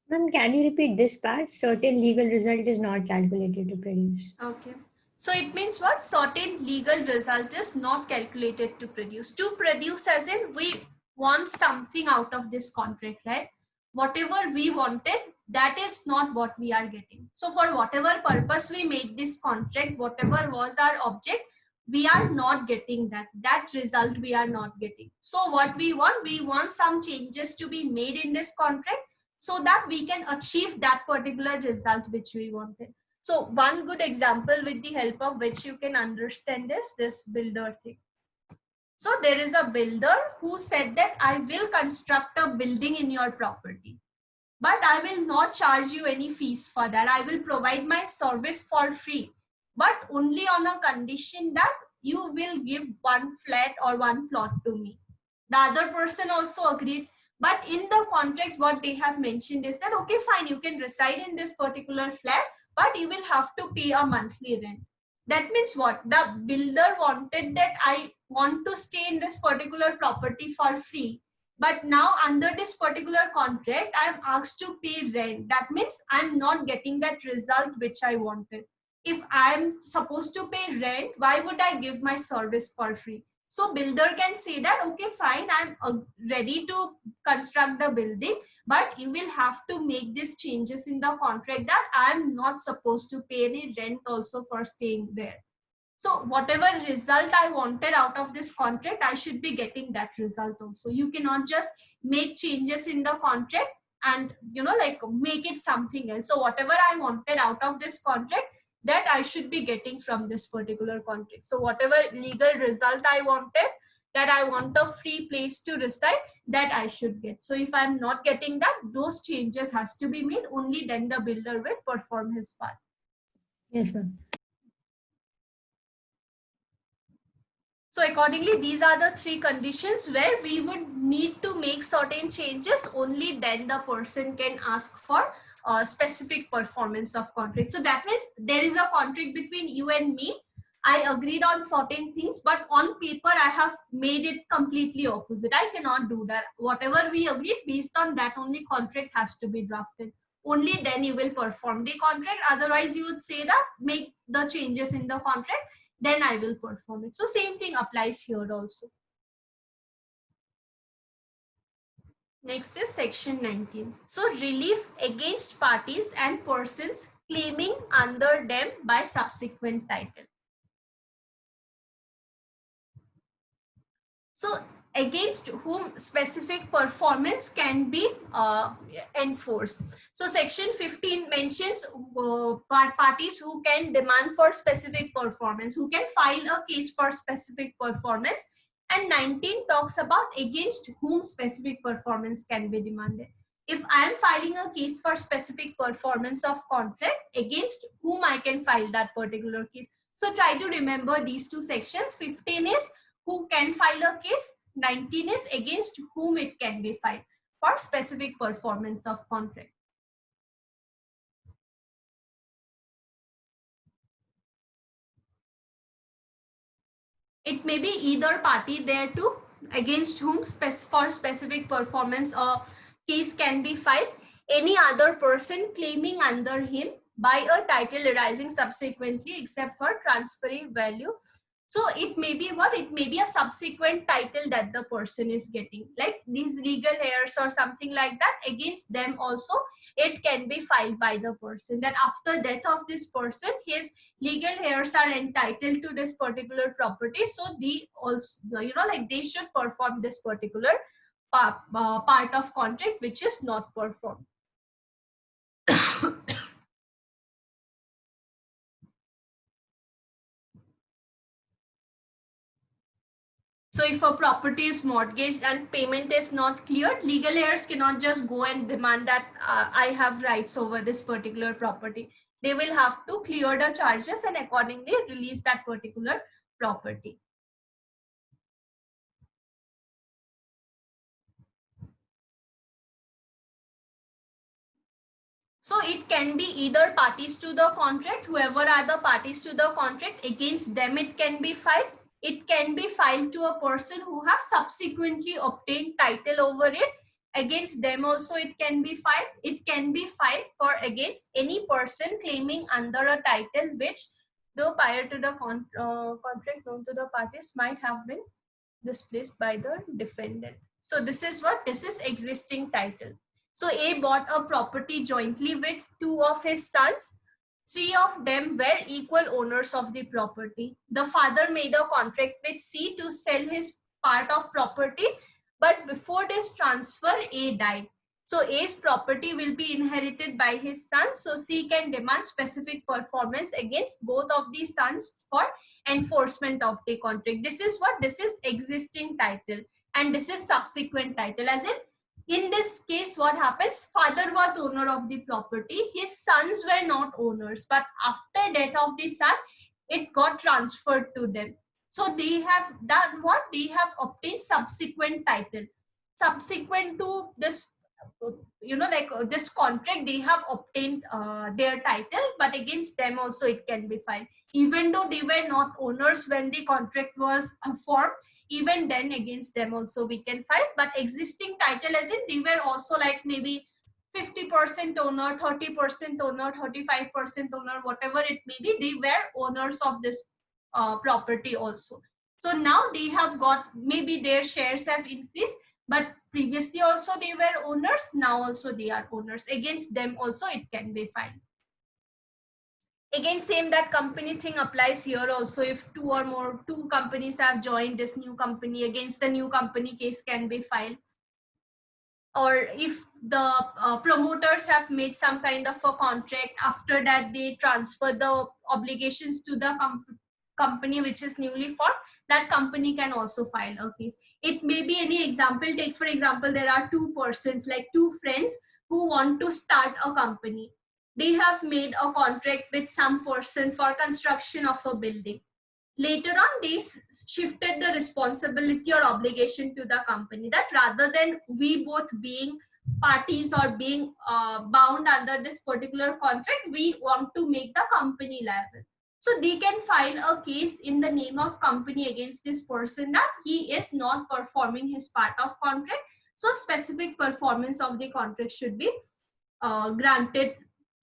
Ma'am, can you repeat this part? Certain legal result is not calculated to produce. Okay. So it means what? Certain legal result is not calculated to produce. To produce as in we want something out of this contract, right? Whatever we wanted, that is not what we are getting. So for whatever purpose we made this contract, whatever was our object, we are not getting that. That result we are not getting. So what we want some changes to be made in this contract so that we can achieve that particular result which we wanted. So one good example with the help of which you can understand is this builder thing. So there is a builder who said that I will construct a building in your property, but I will not charge you any fees for that. I will provide my service for free, but only on a condition that you will give one flat or one plot to me. The other person also agreed. But in the contract, what they have mentioned is that, okay, fine, you can reside in this particular flat, but you will have to pay a monthly rent. That means what? The builder wanted that I want to stay in this particular property for free. But now under this particular contract, I am asked to pay rent. That means I'm not getting that result which I wanted. If I'm supposed to pay rent, why would I give my service for free? So builder can say that, okay, fine, I'm ready to construct the building, but you will have to make these changes in the contract that I'm not supposed to pay any rent also for staying there. So whatever result I wanted out of this contract, I should be getting that result also. You cannot just make changes in the contract and, like make it something else. So whatever I wanted out of this contract, that I should be getting from this particular contract. So whatever legal result I wanted, that I want a free place to reside, that I should get. So if I'm not getting that, those changes has to be made. Only then the builder will perform his part. Yes, ma'am. So accordingly, these are the three conditions where we would need to make certain changes. Only then the person can ask for a specific performance of contract. So that means there is a contract between you and me. I agreed on certain things, but on paper I have made it completely opposite. I cannot do that. Whatever we agreed, based on that only contract has to be drafted. Only then you will perform the contract. Otherwise you would say that make the changes in the contract, then I will perform it. So same thing applies here also. Next is section 19. So relief against parties and persons claiming under them by subsequent title. So against whom specific performance can be enforced. So section 15 mentions parties who can demand for specific performance, who can file a case for specific performance, and 19 talks about against whom specific performance can be demanded. If I am filing a case for specific performance of contract, against whom I can file that particular case. So try to remember these two sections. 15 is who can file a case, 19 is against whom it can be filed for specific performance of contract. It may be either party there too, against whom for specific performance a case can be filed, any other person claiming under him by a title arising subsequently except for transferring value. So it may be what? It may be a subsequent title that the person is getting, like these legal heirs or something like that. Against them also, it can be filed by the person that after death of this person, his legal heirs are entitled to this particular property. So they also, like they should perform this particular part of contract which is not performed. So if a property is mortgaged and payment is not cleared, legal heirs cannot just go and demand that I have rights over this particular property. They will have to clear the charges and accordingly release that particular property. So it can be either parties to the contract, whoever are the parties to the contract, against them it can be filed. It can be filed to a person who have subsequently obtained title over it. Against them also it can be filed. It can be filed for against any person claiming under a title which, though prior to the contract known to the parties, might have been displaced by the defendant. So this is what, this is existing title. So A bought a property jointly with two of his sons. Three of them were equal owners of the property. The father made a contract with C to sell his part of property, but before this transfer, A died. So A's property will be inherited by his sons. So C can demand specific performance against both of the sons for enforcement of the contract. This is what, this is existing title, and this is subsequent title. As in this case, what happens, father was owner of the property, his sons were not owners, but after death of the son it got transferred to them. So they have done what, they have obtained subsequent title. Subsequent to this, like this contract, they have obtained their title, but against them also it can be filed, even though they were not owners when the contract was formed. Even then against them also we can file. But existing title, as in they were also like maybe 50% owner, 30% owner, 35% owner, whatever it may be, they were owners of this property also. So now they have got, maybe their shares have increased, but previously also they were owners, now also they are owners. Against them also it can be filed. Again, same that company thing applies here also. If two companies have joined this new company, against the new company case can be filed. Or if the promoters have made some kind of a contract, after that they transfer the obligations to the company which is newly formed, that company can also file a case. It may be any example. Take for example, there are two persons, like two friends who want to start a company. They have made a contract with some person for construction of a building. Later on, they shifted the responsibility or obligation to the company, that rather than we both being parties or being bound under this particular contract, we want to make the company liable. So they can file a case in the name of company against this person that he is not performing his part of contract. So specific performance of the contract should be granted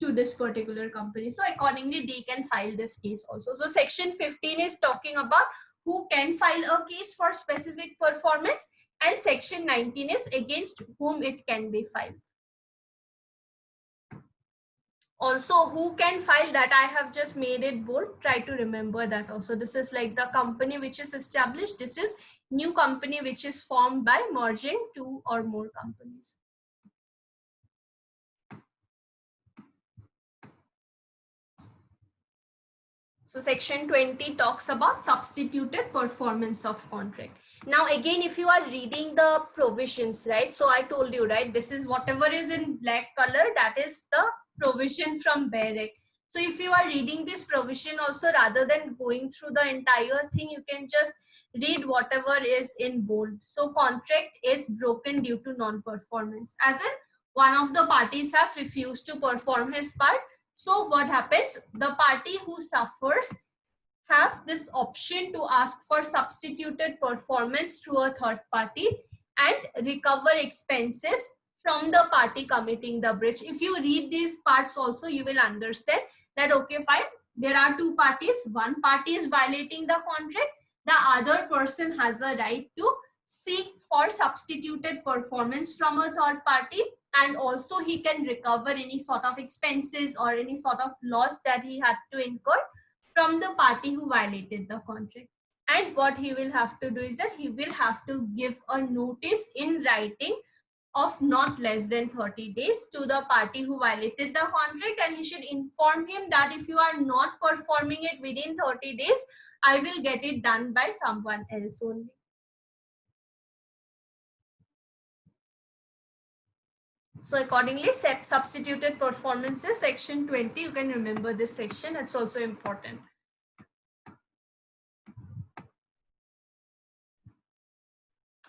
to this particular company. So accordingly, they can file this case also. So section 15 is talking about who can file a case for specific performance, and section 19 is against whom it can be filed. Also, who can file, that I have just made it bold. Try to remember that also. This is like the company which is established. This is new company which is formed by merging two or more companies. So section 20 talks about substituted performance of contract. Now again, if you are reading the provisions, right? So I told you, right? This is whatever is in black color, that is the provision from BEREC. So if you are reading this provision also, rather than going through the entire thing, you can just read whatever is in bold. So contract is broken due to non-performance. As in, one of the parties have refused to perform his part. So what happens? The party who suffers have this option to ask for substituted performance through a third party and recover expenses from the party committing the breach. If you read these parts also, you will understand that, okay, fine, there are two parties. One party is violating the contract. The other person has a right to seek for substituted performance from a third party, and also he can recover any sort of expenses or any sort of loss that he had to incur from the party who violated the contract. And what he will have to do is that he will have to give a notice in writing of not less than 30 days to the party who violated the contract, and he should inform him that if you are not performing it within 30 days, I will get it done by someone else only. So accordingly, substituted performances, section 20, you can remember this section, it's also important.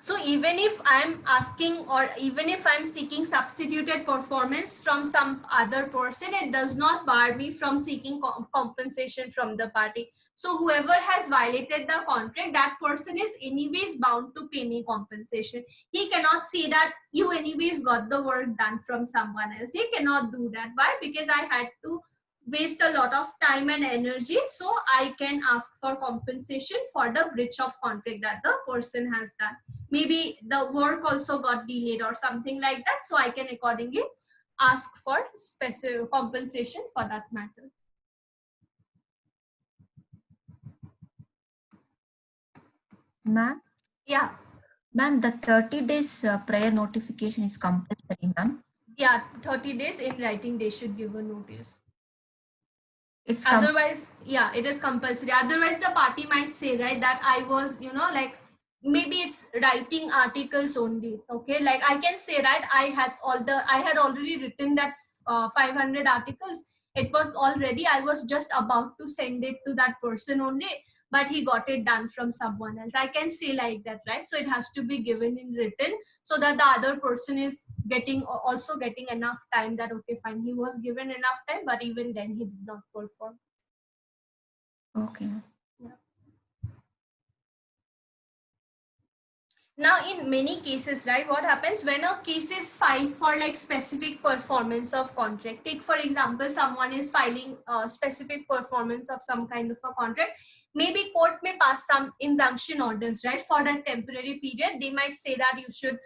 So even if I'm asking, or even if I'm seeking substituted performance from some other person, it does not bar me from seeking compensation from the party. So whoever has violated the contract, that person is anyways bound to pay me compensation. He cannot say that you anyways got the work done from someone else. He cannot do that. Why? Because I had to waste a lot of time and energy, so I can ask for compensation for the breach of contract that the person has done. Maybe the work also got delayed or something like that, so I can accordingly ask for specific compensation for that matter. Ma'am? Yeah. Ma'am, the 30 days prior notification is compulsory, ma'am. Yeah, 30 days in writing they should give a notice. It's Otherwise, yeah, it is compulsory. Otherwise, the party might say, right, that I was, like, maybe it's writing articles only. Okay, like I can say, right, I had already written that 500 articles. It was already, I was just about to send it to that person only, but he got it done from someone else. I can say like that, right? So it has to be given in written, so that the other person is also getting enough time that, okay, fine, he was given enough time, but even then he did not perform. okay. Now, in many cases, right, what happens when a case is filed for like specific performance of contract? Take for example, someone is filing specific performance of some kind of a contract. Maybe court may pass some injunction orders, right, for that temporary period. They might say that you should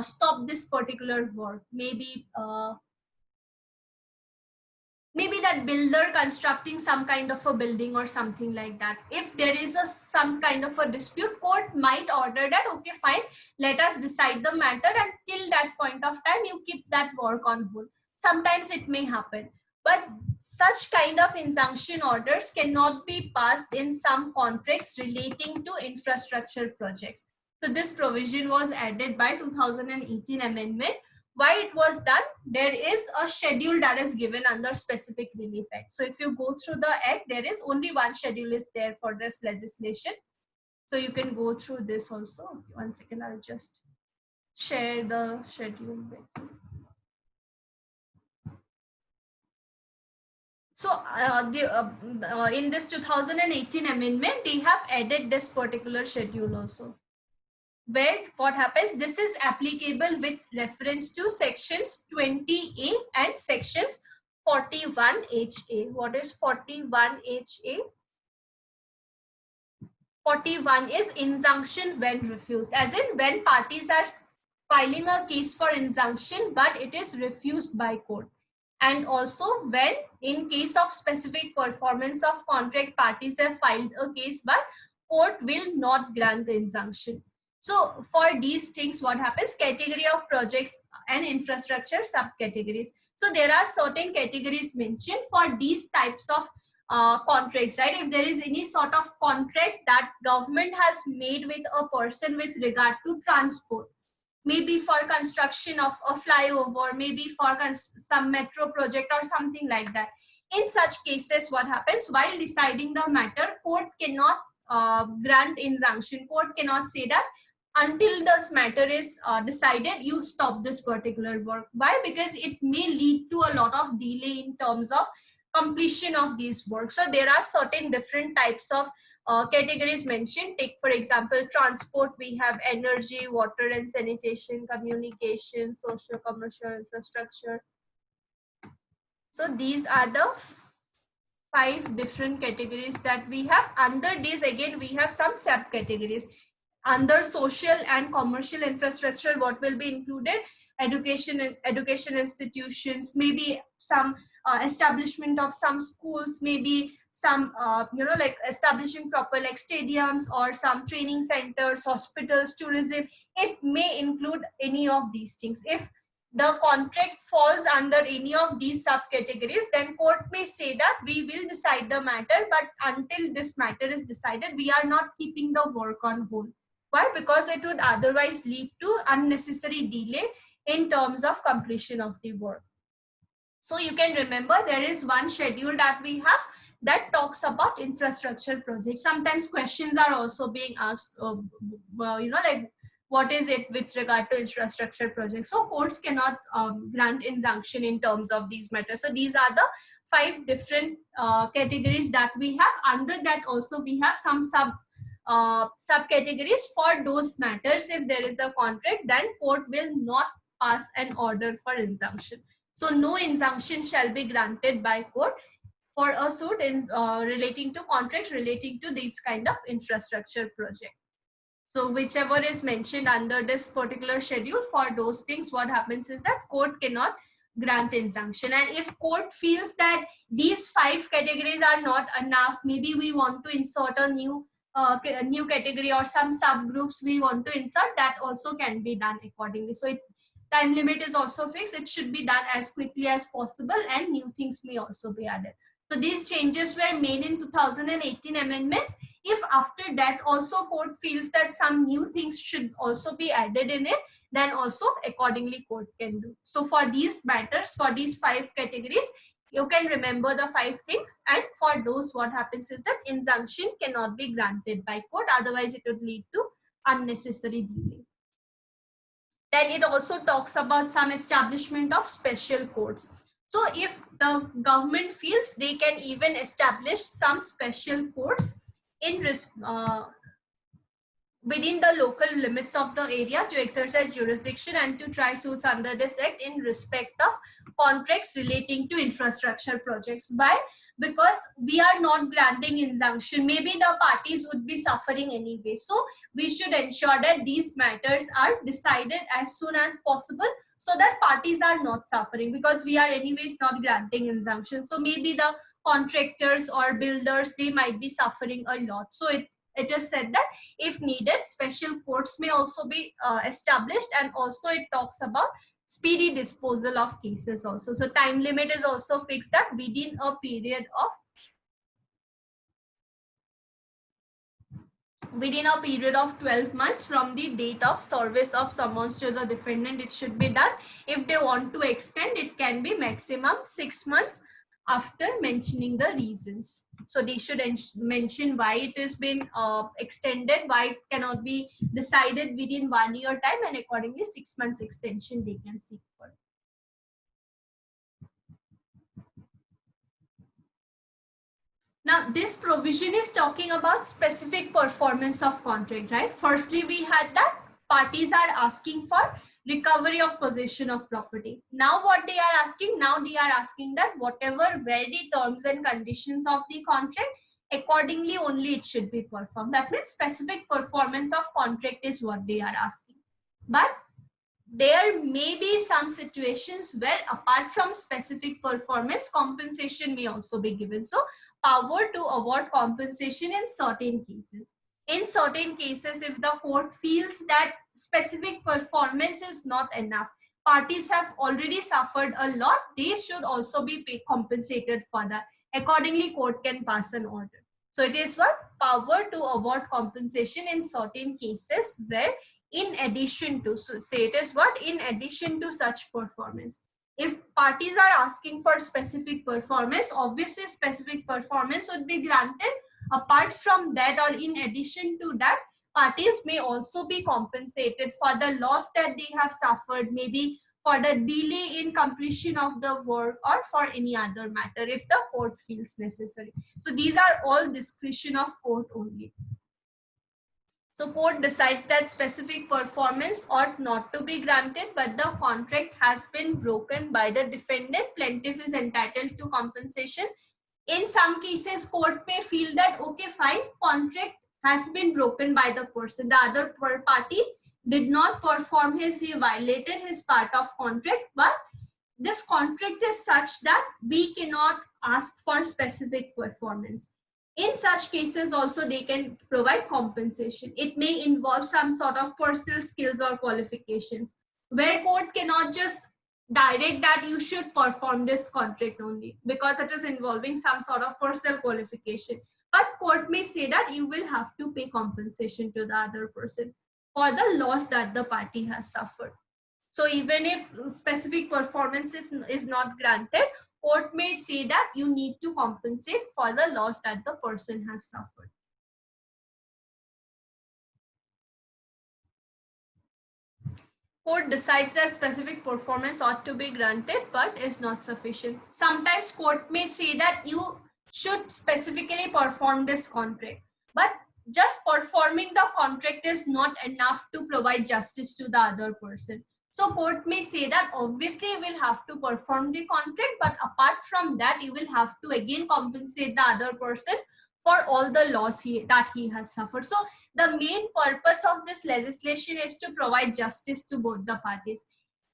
stop this particular work. Maybe that builder constructing some kind of a building or something like that. If there is some kind of a dispute, court might order that, okay, fine, let us decide the matter, and till that point of time you keep that work on hold. Sometimes it may happen, but such kind of injunction orders cannot be passed in some contracts relating to infrastructure projects. So this provision was added by 2018 amendment. Why it was done? There is a schedule that is given under specific relief act. So if you go through the act, there is only one schedule is there for this legislation. So you can go through this also. 1 second, I'll just share the schedule with you. So in this 2018 amendment, they have added this particular schedule also. Where what happens, this is applicable with reference to sections 20A and sections 41HA. What is 41HA? 41 is injunction when refused, as in when parties are filing a case for injunction but it is refused by court. And also when in case of specific performance of contract, parties have filed a case but court will not grant the injunction. So for these things, what happens? Category of projects and infrastructure subcategories. So there are certain categories mentioned for these types of contracts, right? If there is any sort of contract that government has made with a person with regard to transport, maybe for construction of a flyover, maybe for some metro project or something like that. In such cases, what happens? While deciding the matter, court cannot grant injunction. Court cannot say that until this matter is decided, you stop this particular work. Why? Because it may lead to a lot of delay in terms of completion of these works. So there are certain different types of categories mentioned. Take for example, transport, we have energy, water and sanitation, communication, social commercial infrastructure. So these are the 5 different categories that we have. Under these, again, we have some subcategories. Under social and commercial infrastructure, what will be included? Education institutions, maybe some establishment of some schools, maybe some like establishing proper like stadiums or some training centers, hospitals, tourism. It may include any of these things. If the contract falls under any of these subcategories, then court may say that we will decide the matter, but until this matter is decided, we are not keeping the work on hold. Why? Because it would otherwise lead to unnecessary delay in terms of completion of the work. So you can remember there is one schedule that we have that talks about infrastructure projects. Sometimes questions are also being asked, like what is it with regard to infrastructure projects. So courts cannot grant injunction in terms of these matters. So these are the 5 different categories that we have. Under that also we have some subcategories for those matters. If there is a contract, then court will not pass an order for injunction. So no injunction shall be granted by court for a suit in relating to contract relating to these kind of infrastructure project. So whichever is mentioned under this particular schedule, for those things, what happens is that court cannot grant injunction. And if court feels that these 5 categories are not enough, maybe we want to insert a new category or some subgroups we want to insert, that also can be done accordingly. So time limit is also fixed. It should be done as quickly as possible, and new things may also be added. So these changes were made in 2018 amendments. If after that also court feels that some new things should also be added in it, then also accordingly court can do. So for these matters, for these 5 categories, you can remember the 5 things, and for those what happens is that injunction cannot be granted by court, otherwise it would lead to unnecessary delay. Then it also talks about some establishment of special courts. So if the government feels, they can even establish some special courts in within the local limits of the area to exercise jurisdiction and to try suits under this act in respect of contracts relating to infrastructure projects. Why? Because we are not granting injunction. Maybe the parties would be suffering anyway. So we should ensure that these matters are decided as soon as possible so that parties are not suffering, because we are anyways not granting injunction. So maybe the contractors or builders, they might be suffering a lot. So it is said that if needed, special courts may also be established, and also it talks about speedy disposal of cases also. So time limit is also fixed that within a period of 12 months from the date of service of summons to the defendant, it should be done. If they want to extend, it can be maximum 6 months after mentioning the reasons. So they should mention why it has been extended, why it cannot be decided within 1 year time, and accordingly 6 months extension they can seek for. Now this provision is talking about specific performance of contract, right? Firstly, we had that parties are asking for recovery of possession of property. Now what they are asking? Now they are asking that whatever were the terms and conditions of the contract, accordingly only it should be performed. That means specific performance of contract is what they are asking. But there may be some situations where apart from specific performance, compensation may also be given. So power to award compensation in certain cases. In certain cases, if the court feels that specific performance is not enough, parties have already suffered a lot, they should also be compensated for that. Accordingly, court can pass an order. So it is what? Power to award compensation in certain cases where in addition to, so say it is what? In addition to such performance. If parties are asking for specific performance, obviously specific performance would be granted. Apart from that, or in addition to that, parties may also be compensated for the loss that they have suffered, maybe for the delay in completion of the work or for any other matter if the court feels necessary. So these are all discretion of court only. So court decides that specific performance ought not to be granted, but the contract has been broken by the defendant. Plaintiff is entitled to compensation. In some cases, court may feel that, okay, fine, contract has been broken by the person. The other party did not perform he violated his part of contract, but this contract is such that we cannot ask for specific performance. In such cases also they can provide compensation. It may involve some sort of personal skills or qualifications where court cannot just direct that you should perform this contract only because it is involving some sort of personal qualification. But court may say that you will have to pay compensation to the other person for the loss that the party has suffered. So even if specific performance is not granted, court may say that you need to compensate for the loss that the person has suffered. Court decides that specific performance ought to be granted but is not sufficient. Sometimes court may say that you should specifically perform this contract, but just performing the contract is not enough to provide justice to the other person. So court may say that obviously you will have to perform the contract, but apart from that, you will have to again compensate the other person for all the loss that he has suffered. So the main purpose of this legislation is to provide justice to both the parties.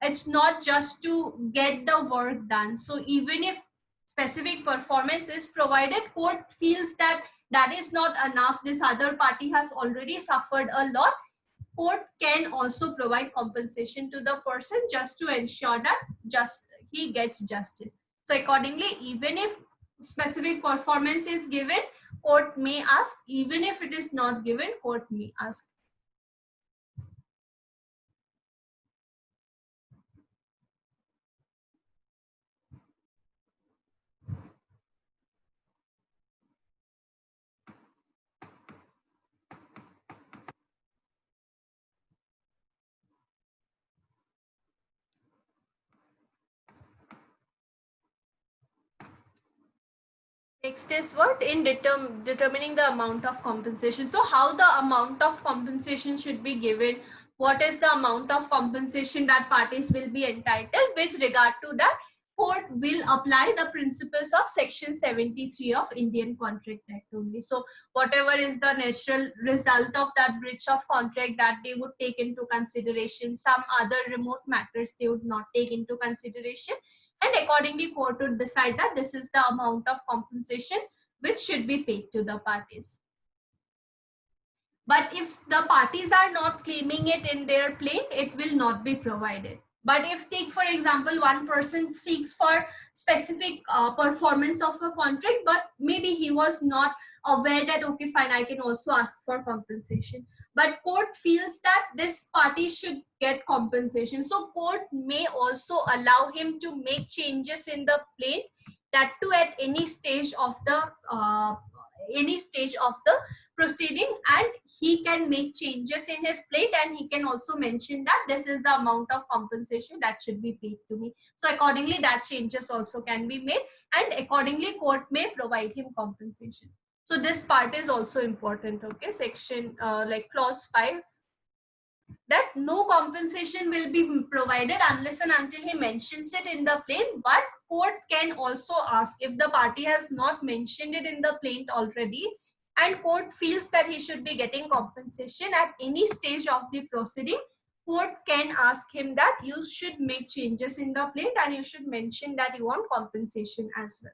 It's not just to get the work done. So even if specific performance is provided, court feels that that is not enough, this other party has already suffered a lot, court can also provide compensation to the person just to ensure that he gets justice. So accordingly, even if specific performance is given, court may ask. Even if it is not given, court may ask. Next is what? In determining the amount of compensation. So how the amount of compensation should be given, what is the amount of compensation that parties will be entitled? With regard to that, court will apply the principles of section 73 of Indian Contract Act only. So whatever is the natural result of that breach of contract, that they would take into consideration. Some other remote matters they would not take into consideration. And accordingly, court would decide that this is the amount of compensation which should be paid to the parties. But if the parties are not claiming it in their plaint, it will not be provided. But if, take for example, one person seeks for specific performance of a contract, but maybe he was not aware that, okay, fine, I can also ask for compensation. But court feels that this party should get compensation. So court may also allow him to make changes in the plaint, that too at any stage of the proceeding, and he can make changes in his plaint, and he can also mention that this is the amount of compensation that should be paid to me. So accordingly, that changes also can be made, and accordingly court may provide him compensation. So this part is also important. Okay, section like clause 5, that no compensation will be provided unless and until he mentions it in the plaint. But court can also ask, if the party has not mentioned it in the plaint already and court feels that he should be getting compensation at any stage of the proceeding, court can ask him that you should make changes in the plaint and you should mention that you want compensation as well.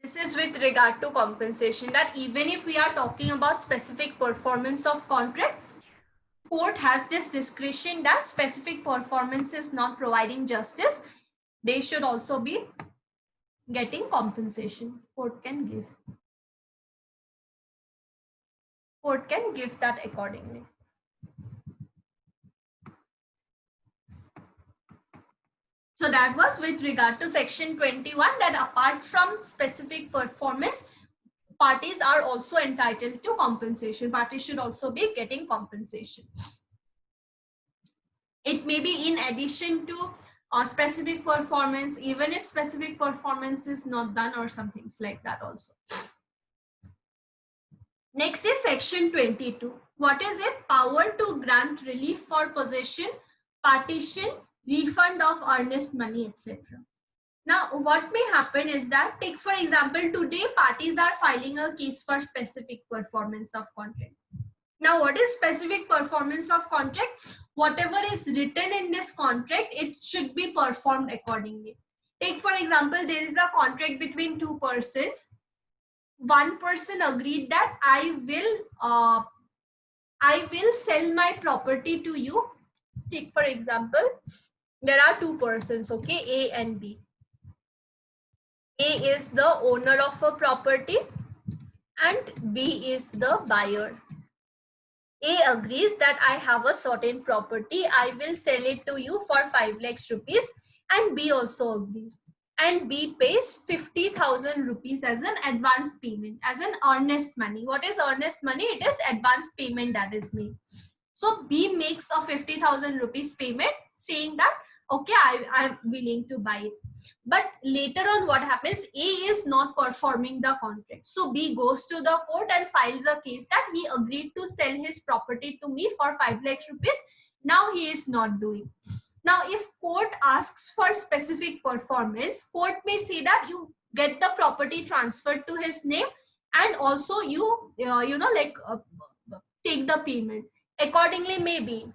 This is with regard to compensation, that even if we are talking about specific performance of contract, court has this discretion that specific performance is not providing justice, they should also be getting compensation. Court can give that accordingly. So that was with regard to section 21, that apart from specific performance, parties are also entitled to compensation. Parties should also be getting compensation. It may be in addition to specific performance, even if specific performance is not done, or some things like that also. Next is section 22. What is it? Power to grant relief for possession, partition, refund of earnest money, etc. Now, what may happen is that, take for example, today parties are filing a case for specific performance of contract. Now, what is specific performance of contract? Whatever is written in this contract, it should be performed accordingly. Take for example, there is a contract between two persons. one person agreed that I will sell my property to you. Take for example, there are two persons, okay, A and B. A is the owner of a property and B is the buyer. A agrees that I have a certain property, I will sell it to you for 5 lakhs rupees, and B also agrees. And B pays 50,000 rupees as an advance payment, as an earnest money. What is earnest money? It is advance payment that is made. So B makes a 50,000 rupees payment saying that, okay, I'm willing to buy it. But later on what happens, A is not performing the contract. So B goes to the court and files a case that he agreed to sell his property to me for 5 lakhs rupees. Now he is not doing. Now, if court asks for specific performance, court may say that you get the property transferred to his name and also you, take the payment. Accordingly, maybe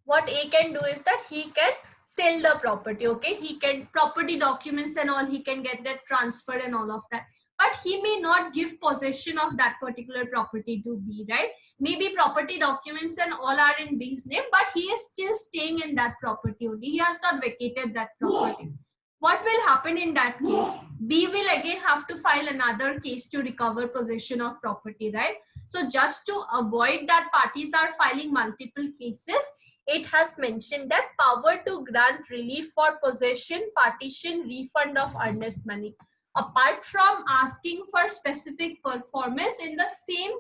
what A can do is that he can sell the property, okay, he can property documents and all, he can get that transferred and all of that, but he may not give possession of that particular property to B, right? Maybe property documents and all are in B's name, but he is still staying in that property only, he has not vacated that property. What will happen in that case? B will again have to file another case to recover possession of property, right? So just to avoid that parties are filing multiple cases, it has mentioned that power to grant relief for possession, partition, refund of earnest money. Apart from asking for specific performance, in the same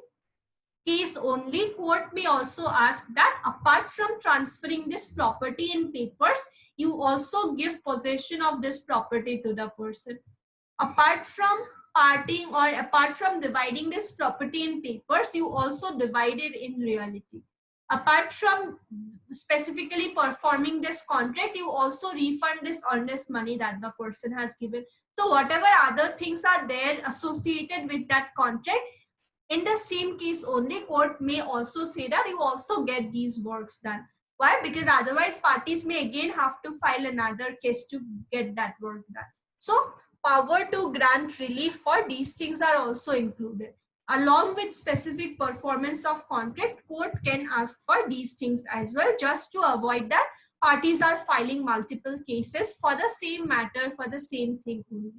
case only, court may also ask that apart from transferring this property in papers, you also give possession of this property to the person. Apart from parting or apart from dividing this property in papers, you also divide it in reality. Apart from specifically performing this contract, you also refund this earnest money that the person has given. So whatever other things are there associated with that contract, in the same case only, court may also say that you also get these works done. Why? Because otherwise parties may again have to file another case to get that work done. So power to grant relief for these things are also included. Along with specific performance of contract, court can ask for these things as well, just to avoid that parties are filing multiple cases for the same matter, for the same thing only.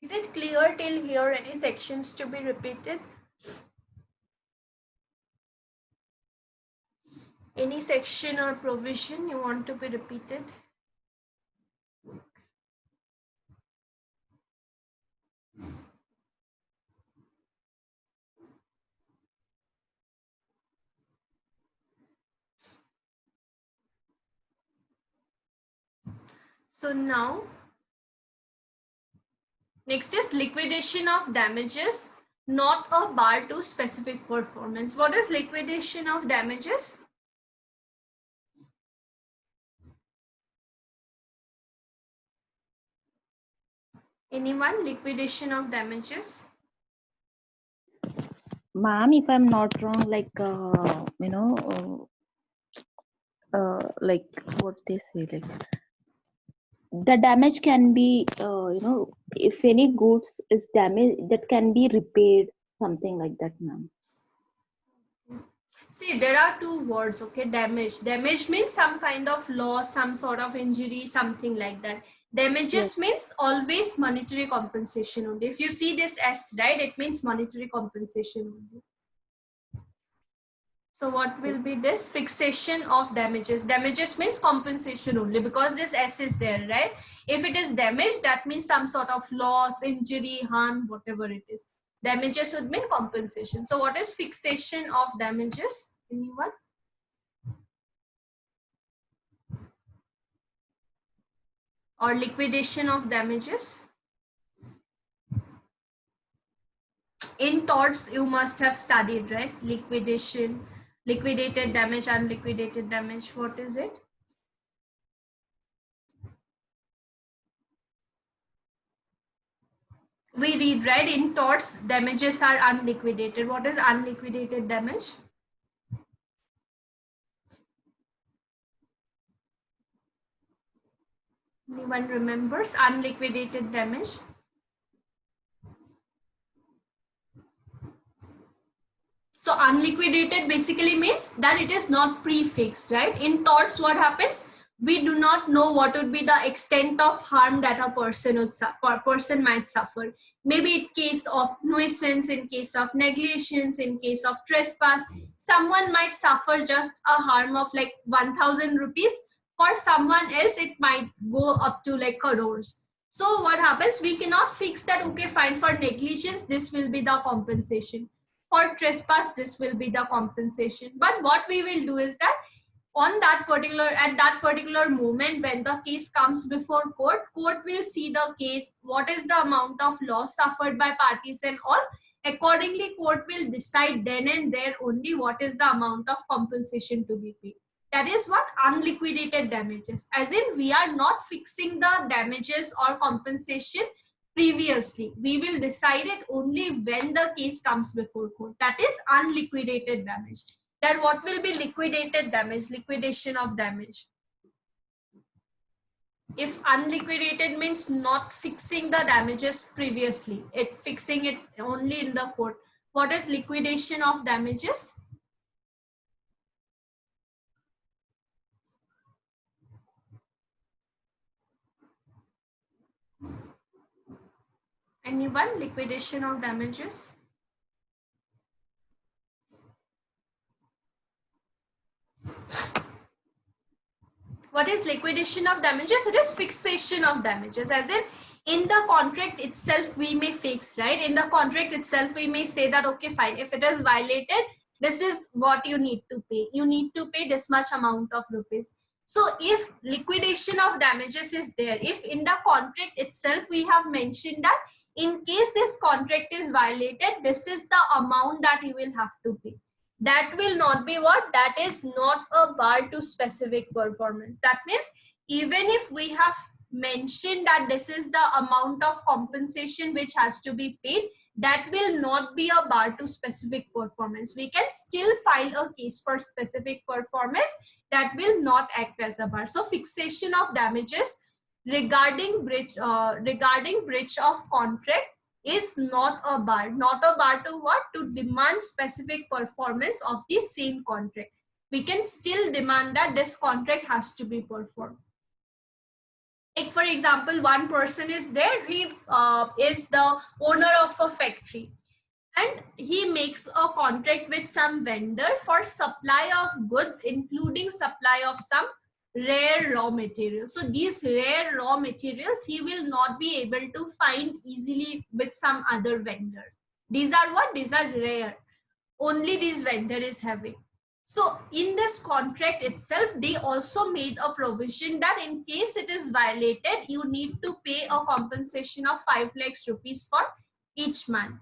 Is it clear till here? Any sections to be repeated? Any section or provision you want to be repeated? So now, next is liquidation of damages, not a bar to specific performance. What is liquidation of damages? Anyone? Liquidation of damages? Ma'am, if I'm not wrong, like like what they say, like the damage can be if any goods is damaged, that can be repaired, something like that, ma'am. See, there are two words, okay? Damage. Damage means some kind of loss, some sort of injury, something like that. Damages Yes. means always monetary compensation only. If you see this S, right, it means monetary compensation only. So what will be this? Fixation of damages. Damages means compensation only, because this S is there, right? If it is damage, that means some sort of loss, injury, harm, whatever it is. Damages would mean compensation. So what is fixation of damages? Anyone? Or liquidation of damages? In torts, you must have studied, right? Liquidation, liquidated damage, unliquidated damage. What is it? we read, right? In torts, damages are unliquidated. What is unliquidated damage? Anyone remembers unliquidated damage? So unliquidated basically means that it is not prefixed, right? In torts, what happens? We do not know what would be the extent of harm that a person might suffer. Maybe in case of nuisance, in case of negligence, in case of trespass, someone might suffer just a harm of like 1,000 rupees. For someone else, it might go up to like crores. So what happens? We cannot fix that, okay, fine, for negligence, this will be the compensation. For trespass, this will be the compensation. But what we will do is that at that particular moment when the case comes before court will see the case, what is the amount of loss suffered by parties and all. Accordingly, court will decide then and there only what is the amount of compensation to be paid. That is what unliquidated damages, as in we are not fixing the damages or compensation previously. We will decide it only when the case comes before court. That is unliquidated damage. Then what will be liquidated damage? Liquidation of damage. If unliquidated means not fixing the damages previously, fixing it only in the court. What is liquidation of damages? Anyone? Liquidation of damages? What is liquidation of damages? It is fixation of damages, as in the contract itself we may fix, right? In the contract itself we may say that, okay, fine, if it is violated, this is what you need to pay. You need to pay this much amount of rupees. So if liquidation of damages is there, if in the contract itself we have mentioned that in case this contract is violated, this is the amount that you will have to pay. That will not be what? That is not a bar to specific performance. That means even if we have mentioned that this is the amount of compensation which has to be paid, that will not be a bar to specific performance. We can still file a case for specific performance. That will not act as a bar. So fixation of damages regarding breach of contract is not a bar. Not a bar to what? To demand specific performance of the same contract. We can still demand that this contract has to be performed. Like for example, one person is there, he is the owner of a factory and he makes a contract with some vendor for supply of goods, including supply of some rare raw materials. So these rare raw materials he will not be able to find easily with some other vendors. These are what? These are rare. Only this vendor is having. So in this contract itself, they also made a provision that in case it is violated, you need to pay a compensation of 5 lakhs rupees for each month.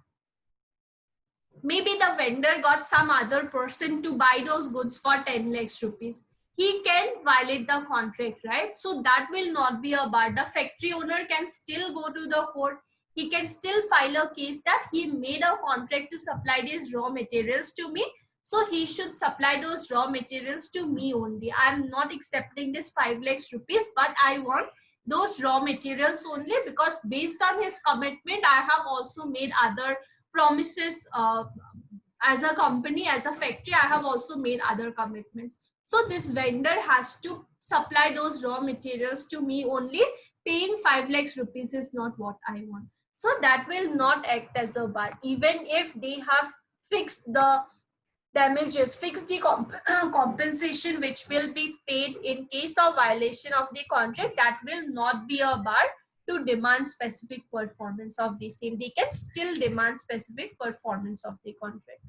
Maybe the vendor got some other person to buy those goods for 10 lakhs rupees. He can violate the contract, right? So that will not be a bar. The factory owner can still go to the court. He can still file a case that he made a contract to supply these raw materials to me. So he should supply those raw materials to me only. I'm not accepting this 5 lakhs rupees, but I want those raw materials only because based on his commitment, I have also made other promises as a company, as a factory. I have also made other commitments. So this vendor has to supply those raw materials to me only. Paying 5 lakhs rupees is not what I want. So that will not act as a bar. Even if they have fixed the damages, fixed the compensation which will be paid in case of violation of the contract, that will not be a bar to demand specific performance of the same. They can still demand specific performance of the contract.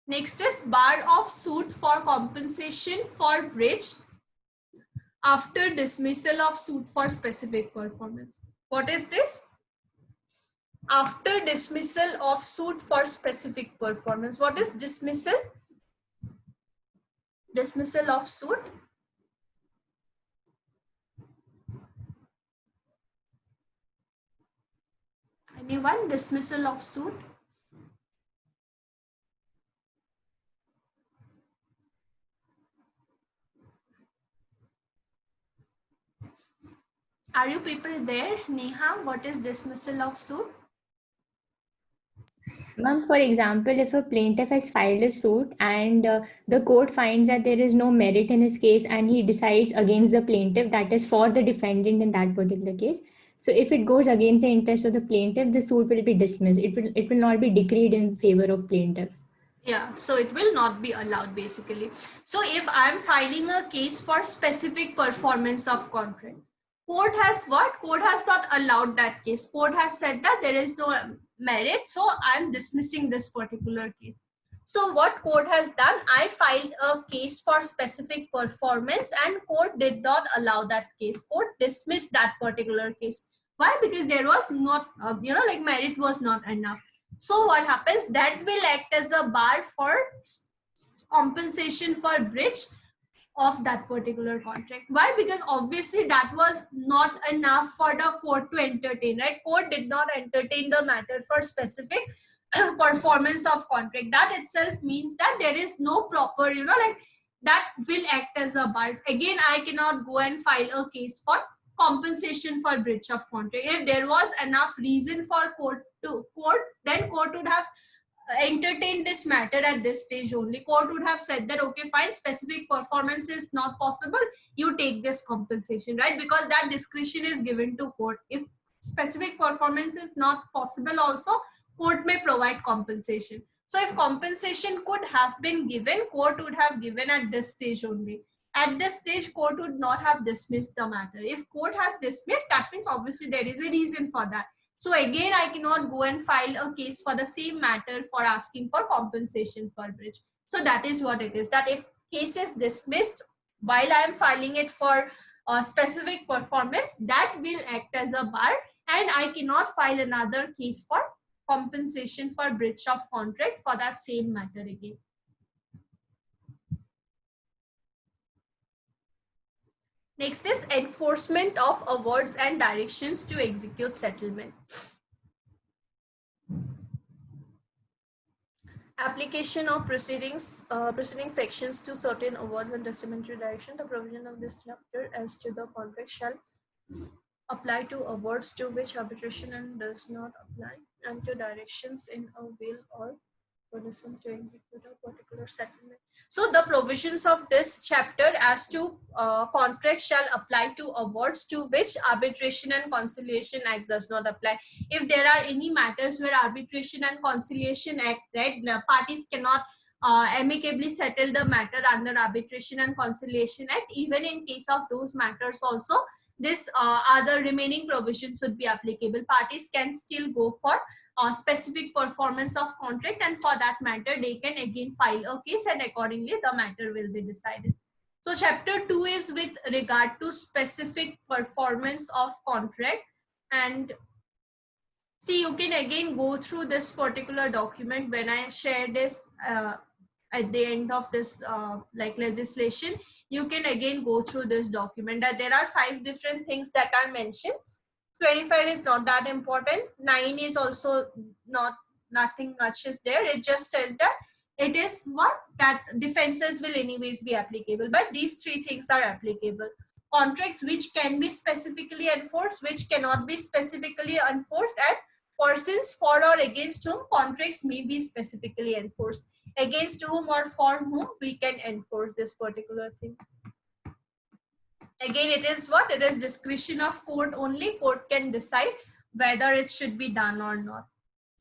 Next is bar of suit for compensation for breach after dismissal of suit for specific performance. What is this? After dismissal of suit for specific performance. What is dismissal? Dismissal of suit. Anyone? Dismissal of suit. Are you people there? Neha, what is dismissal of suit? Ma'am, for example, if a plaintiff has filed a suit and the court finds that there is no merit in his case and he decides against the plaintiff, that is for the defendant in that particular case. So if it goes against the interest of the plaintiff, the suit will be dismissed. It will not be decreed in favor of plaintiff. Yeah, so it will not be allowed basically. So if I'm filing a case for specific performance of contract, court has what? Court has not allowed that case. Court has said that there is no merit, so I'm dismissing this particular case. So what court has done, I filed a case for specific performance and court did not allow that case. Court dismissed that particular case. Why? Because there was not, like merit was not enough. So what happens, that will act as a bar for compensation for breach of that particular contract. Why? Because obviously that was not enough for the court to entertain, right? Court did not entertain the matter for specific performance of contract. That itself means that there is no proper, like that will act as a bar. Again, I cannot go and file a case for compensation for breach of contract. If there was enough reason for then court would have entertained this matter at this stage only. Court would have said that, okay, fine, specific performance is not possible, you take this compensation, right? Because that discretion is given to court. If specific performance is not possible also, court may provide compensation. So if compensation could have been given, court would have given at this stage only. At this stage, court would not have dismissed the matter. If court has dismissed, that means obviously there is a reason for that. So again, I cannot go and file a case for the same matter for asking for compensation for breach. So that is what it is, that if case is dismissed while I am filing it for a specific performance, that will act as a bar and I cannot file another case for compensation for breach of contract for that same matter again. Next is enforcement of awards and directions to execute settlement. Application of preceding sections to certain awards and testamentary direction. The provision of this chapter as to the contract shall apply to awards to which arbitration and does not apply, and to directions in a will or permission to execute a particular settlement. So the provisions of this chapter as to contract shall apply to awards to which Arbitration and Conciliation Act does not apply. If there are any matters where Arbitration and Conciliation Act, right, the parties cannot amicably settle the matter under Arbitration and Conciliation Act, even in case of those matters also, this other remaining provisions would be applicable. Parties can still go for specific performance of contract, and for that matter they can again file a case and accordingly the matter will be decided. So chapter 2 is with regard to specific performance of contract, and see, you can again go through this particular document when I share this at the end of this like legislation. You can again go through this document that there are 5 different things that are mentioned. 25 is not that important. 9 is also nothing much is there. It just says that it is what that defenses will anyways be applicable, but these 3 things are applicable. Contracts which can be specifically enforced, which cannot be specifically enforced, and persons for or against whom contracts may be specifically enforced, against whom or for whom we can enforce this particular thing. Again, it is what? It is discretion of court only. Court can decide whether it should be done or not.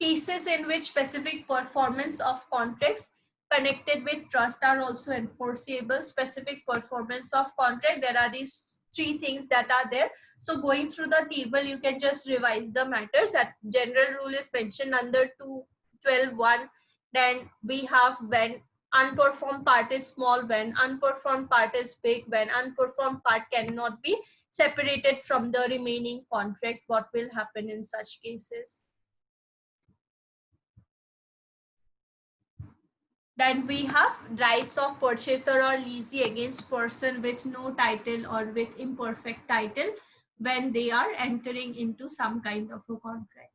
Cases in which specific performance of contracts connected with trust are also enforceable. Specific performance of contract, there are these 3 things that are there. So going through the table, you can just revise the matters. That general rule is mentioned under 212(1). Then we have when unperformed part is small, when unperformed part is big, when unperformed part cannot be separated from the remaining contract, what will happen in such cases. Then we have rights of purchaser or leasee against person with no title or with imperfect title when they are entering into some kind of a contract.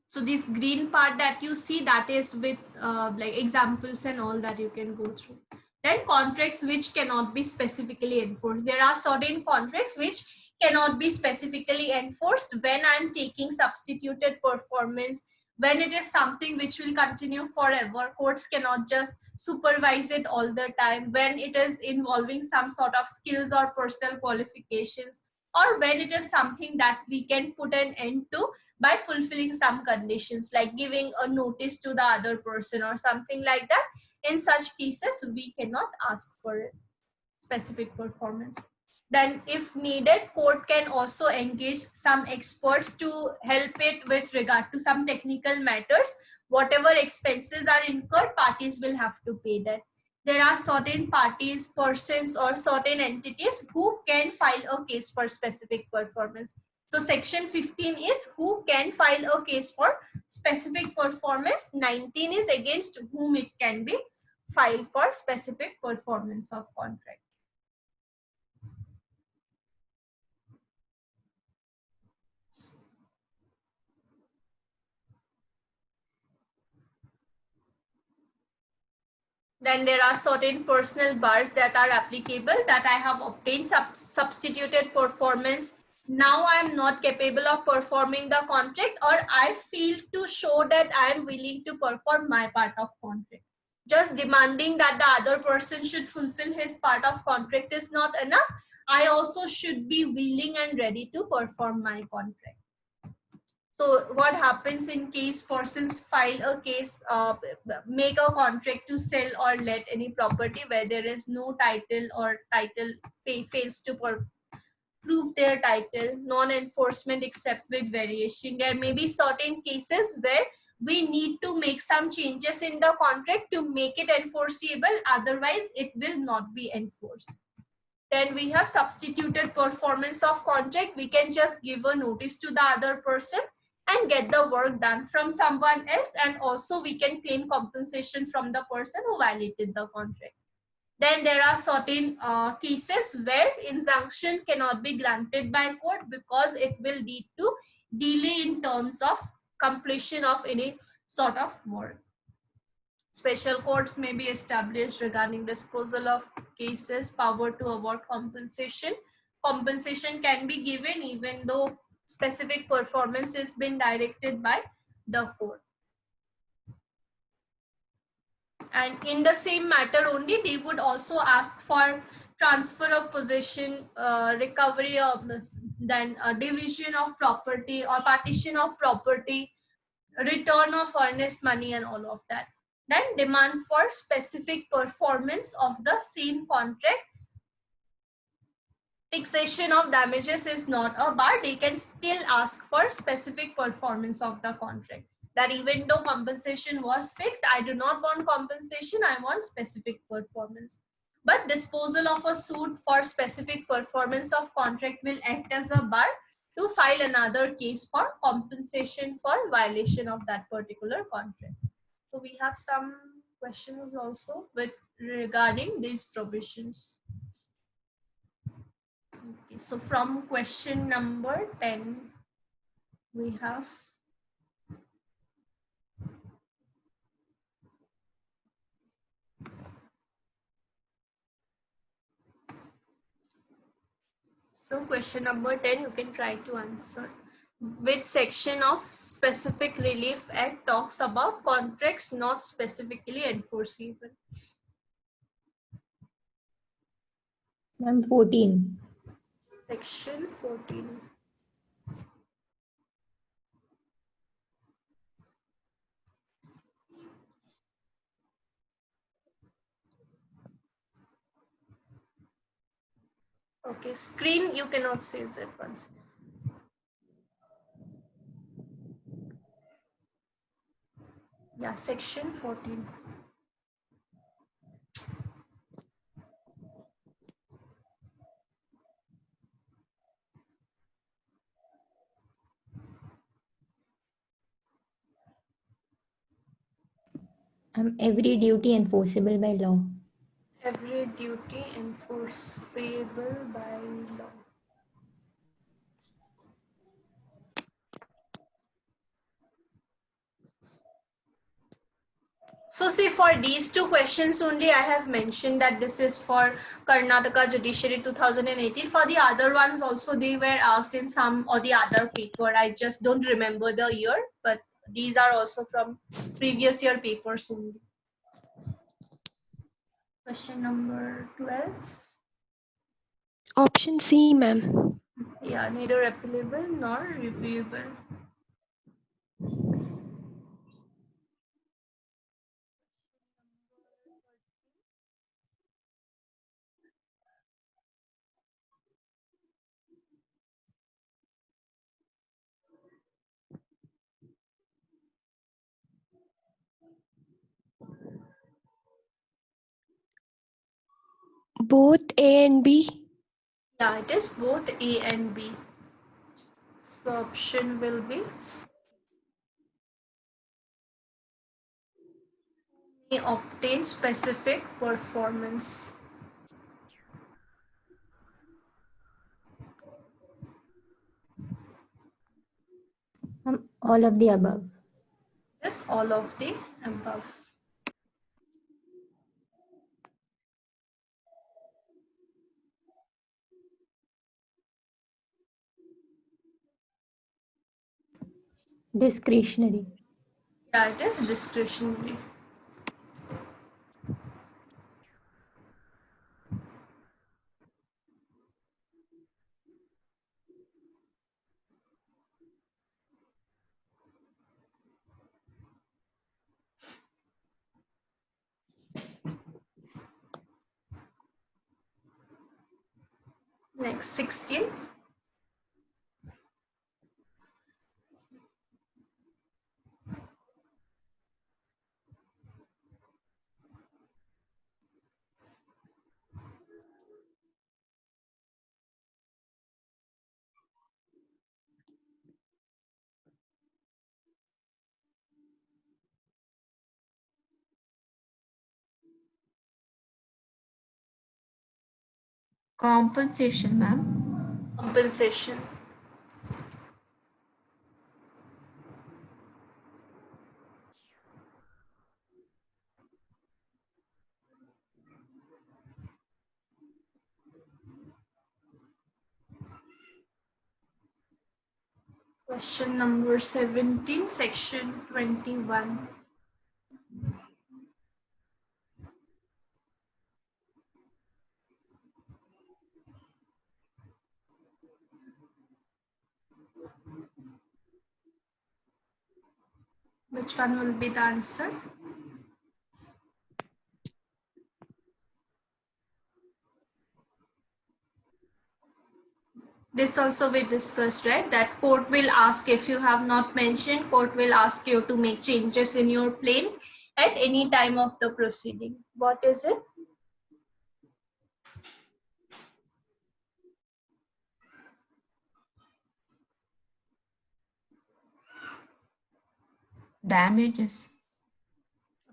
So this green part that you see, that is with like examples and all that you can go through. Then contracts which cannot be specifically enforced. There are certain contracts which cannot be specifically enforced when I'm taking substituted performance, when it is something which will continue forever. Courts cannot just supervise it all the time, when it is involving some sort of skills or personal qualifications, or when it is something that we can put an end to by fulfilling some conditions like giving a notice to the other person or something like that. In such cases, we cannot ask for specific performance. Then if needed, court can also engage some experts to help it with regard to some technical matters. Whatever expenses are incurred, parties will have to pay that. There are certain parties, persons, or certain entities who can file a case for specific performance. So section 15 is who can file a case for specific performance. 19 is against whom it can be filed for specific performance of contract. Then there are certain personal bars that are applicable, that I have obtained substituted performance. Now I am not capable of performing the contract, or I feel to show that I am willing to perform my part of contract. Just demanding that the other person should fulfill his part of contract is not enough. I also should be willing and ready to perform my contract. So what happens in case persons file a case, make a contract to sell or let any property where there is no title, or title fails to prove their title, non-enforcement except with variation. There may be certain cases where we need to make some changes in the contract to make it enforceable, otherwise it will not be enforced. Then we have substituted performance of contract. We can just give a notice to the other person and get the work done from someone else, and also we can claim compensation from the person who violated the contract. Then there are certain cases where injunction cannot be granted by court because it will lead to delay in terms of completion of any sort of work. Special courts may be established regarding disposal of cases, power to award compensation. Compensation can be given even though specific performance has been directed by the court. And in the same matter only, they would also ask for transfer of possession, recovery of this, then division of property or partition of property, return of earnest money, and all of that. Then demand for specific performance of the same contract. Fixation of damages is not a bar. They can still ask for specific performance of the contract. That even though compensation was fixed, I do not want compensation, I want specific performance. But disposal of a suit for specific performance of contract will act as a bar to file another case for compensation for violation of that particular contract. So we have some questions also with regarding these provisions. Okay, so from question number 10, we have question number 10, you can try to answer. Which section of Specific Relief Act talks about contracts not specifically enforceable? Ma'am, 14. Section 14. Okay, screen you cannot see it once. Yeah, section 14. Every duty enforceable by law. Every duty enforceable by law. So see, for these two questions only, I have mentioned that this is for Karnataka Judiciary 2018. For the other ones also, they were asked in some or the other paper. I just don't remember the year, but these are also from previous year papers only. Question number 12. Option C, ma'am. Yeah, neither appealable nor reviewable. Both A and B. Yeah, it is both A and B. So option will be may obtain specific performance. All of the above. Yes, all of the above. Discretionary. Yeah, it is discretionary. Next, 16. Compensation, ma'am. Compensation. Question number 17, section 21. Which one will be the answer? This also we discussed, right? That court will ask if you have not mentioned, court will ask you to make changes in your plane at any time of the proceeding. What is it? Damages.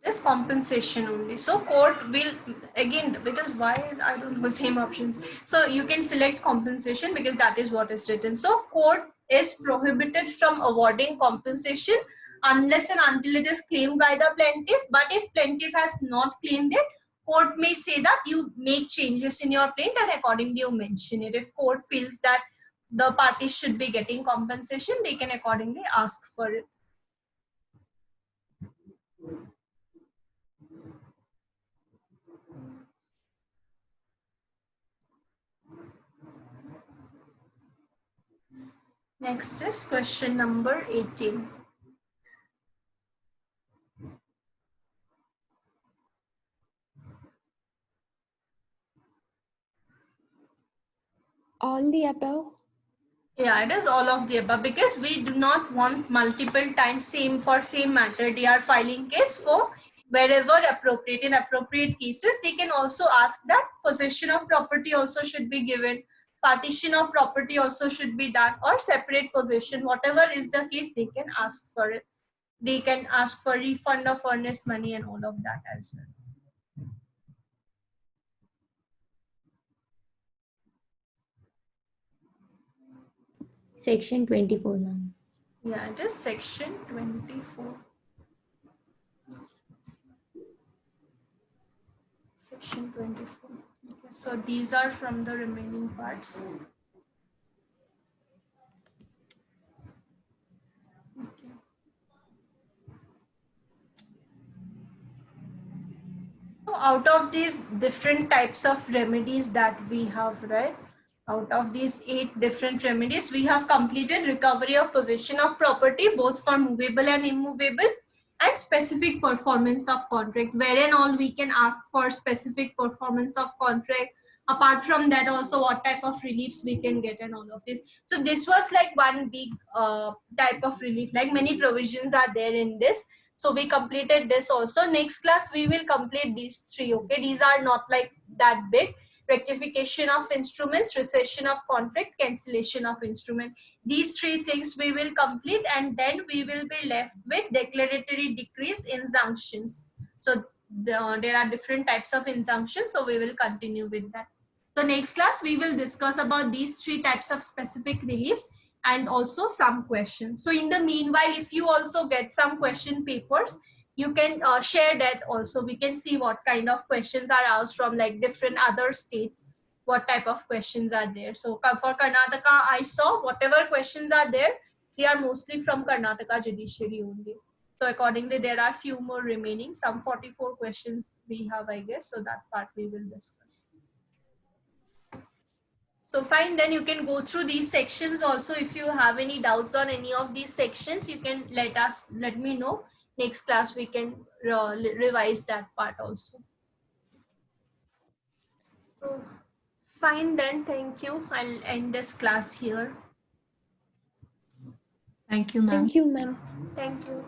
This compensation only. So court will, again, because why is, I don't know, same options. So you can select compensation because that is what is written. So court is prohibited from awarding compensation unless and until it is claimed by the plaintiff. But if plaintiff has not claimed it, court may say that you make changes in your plaint and accordingly you mention it. If court feels that the parties should be getting compensation, they can accordingly ask for it. Next is question number 18. All the above. Yeah, it is all of the above because we do not want multiple times same for same matter. They are filing case for wherever appropriate. In appropriate cases, they can also ask that possession of property also should be given, partition of property also should be done, or separate possession. Whatever is the case, they can ask for it. They can ask for refund of earnest money and all of that as well. Section 24, ma'am. Yeah, just section 24. Section 24. Okay, so these are from the remaining parts. Okay. So out of these different types of remedies that we have, right? Out of these 8 different remedies, we have completed recovery of possession of property, both for movable and immovable, and specific performance of contract, wherein all we can ask for specific performance of contract. Apart from that, also what type of reliefs we can get and all of this. So this was like one big type of relief, like many provisions are there in this. So we completed this also. Next class we will complete these 3. Okay, these are not like that big. Rectification of instruments, recession of contract, cancellation of instrument. These 3 things we will complete, and then we will be left with declaratory decrees, injunctions. So there are different types of injunctions, so we will continue with that. So next class we will discuss about these 3 types of specific reliefs and also some questions. So in the meanwhile, if you also get some question papers, you can share that also. We can see what kind of questions are asked from like different other states, what type of questions are there. So for Karnataka, I saw whatever questions are there, they are mostly from Karnataka judiciary only. So accordingly, there are few more remaining, some 44 questions we have, I guess. So that part we will discuss. So fine, then you can go through these sections also. If you have any doubts on any of these sections, you can let me know. Next class we can revise that part also. So fine then, thank you. I'll end this class here. Thank you, ma'am. Thank you, ma'am. Thank you.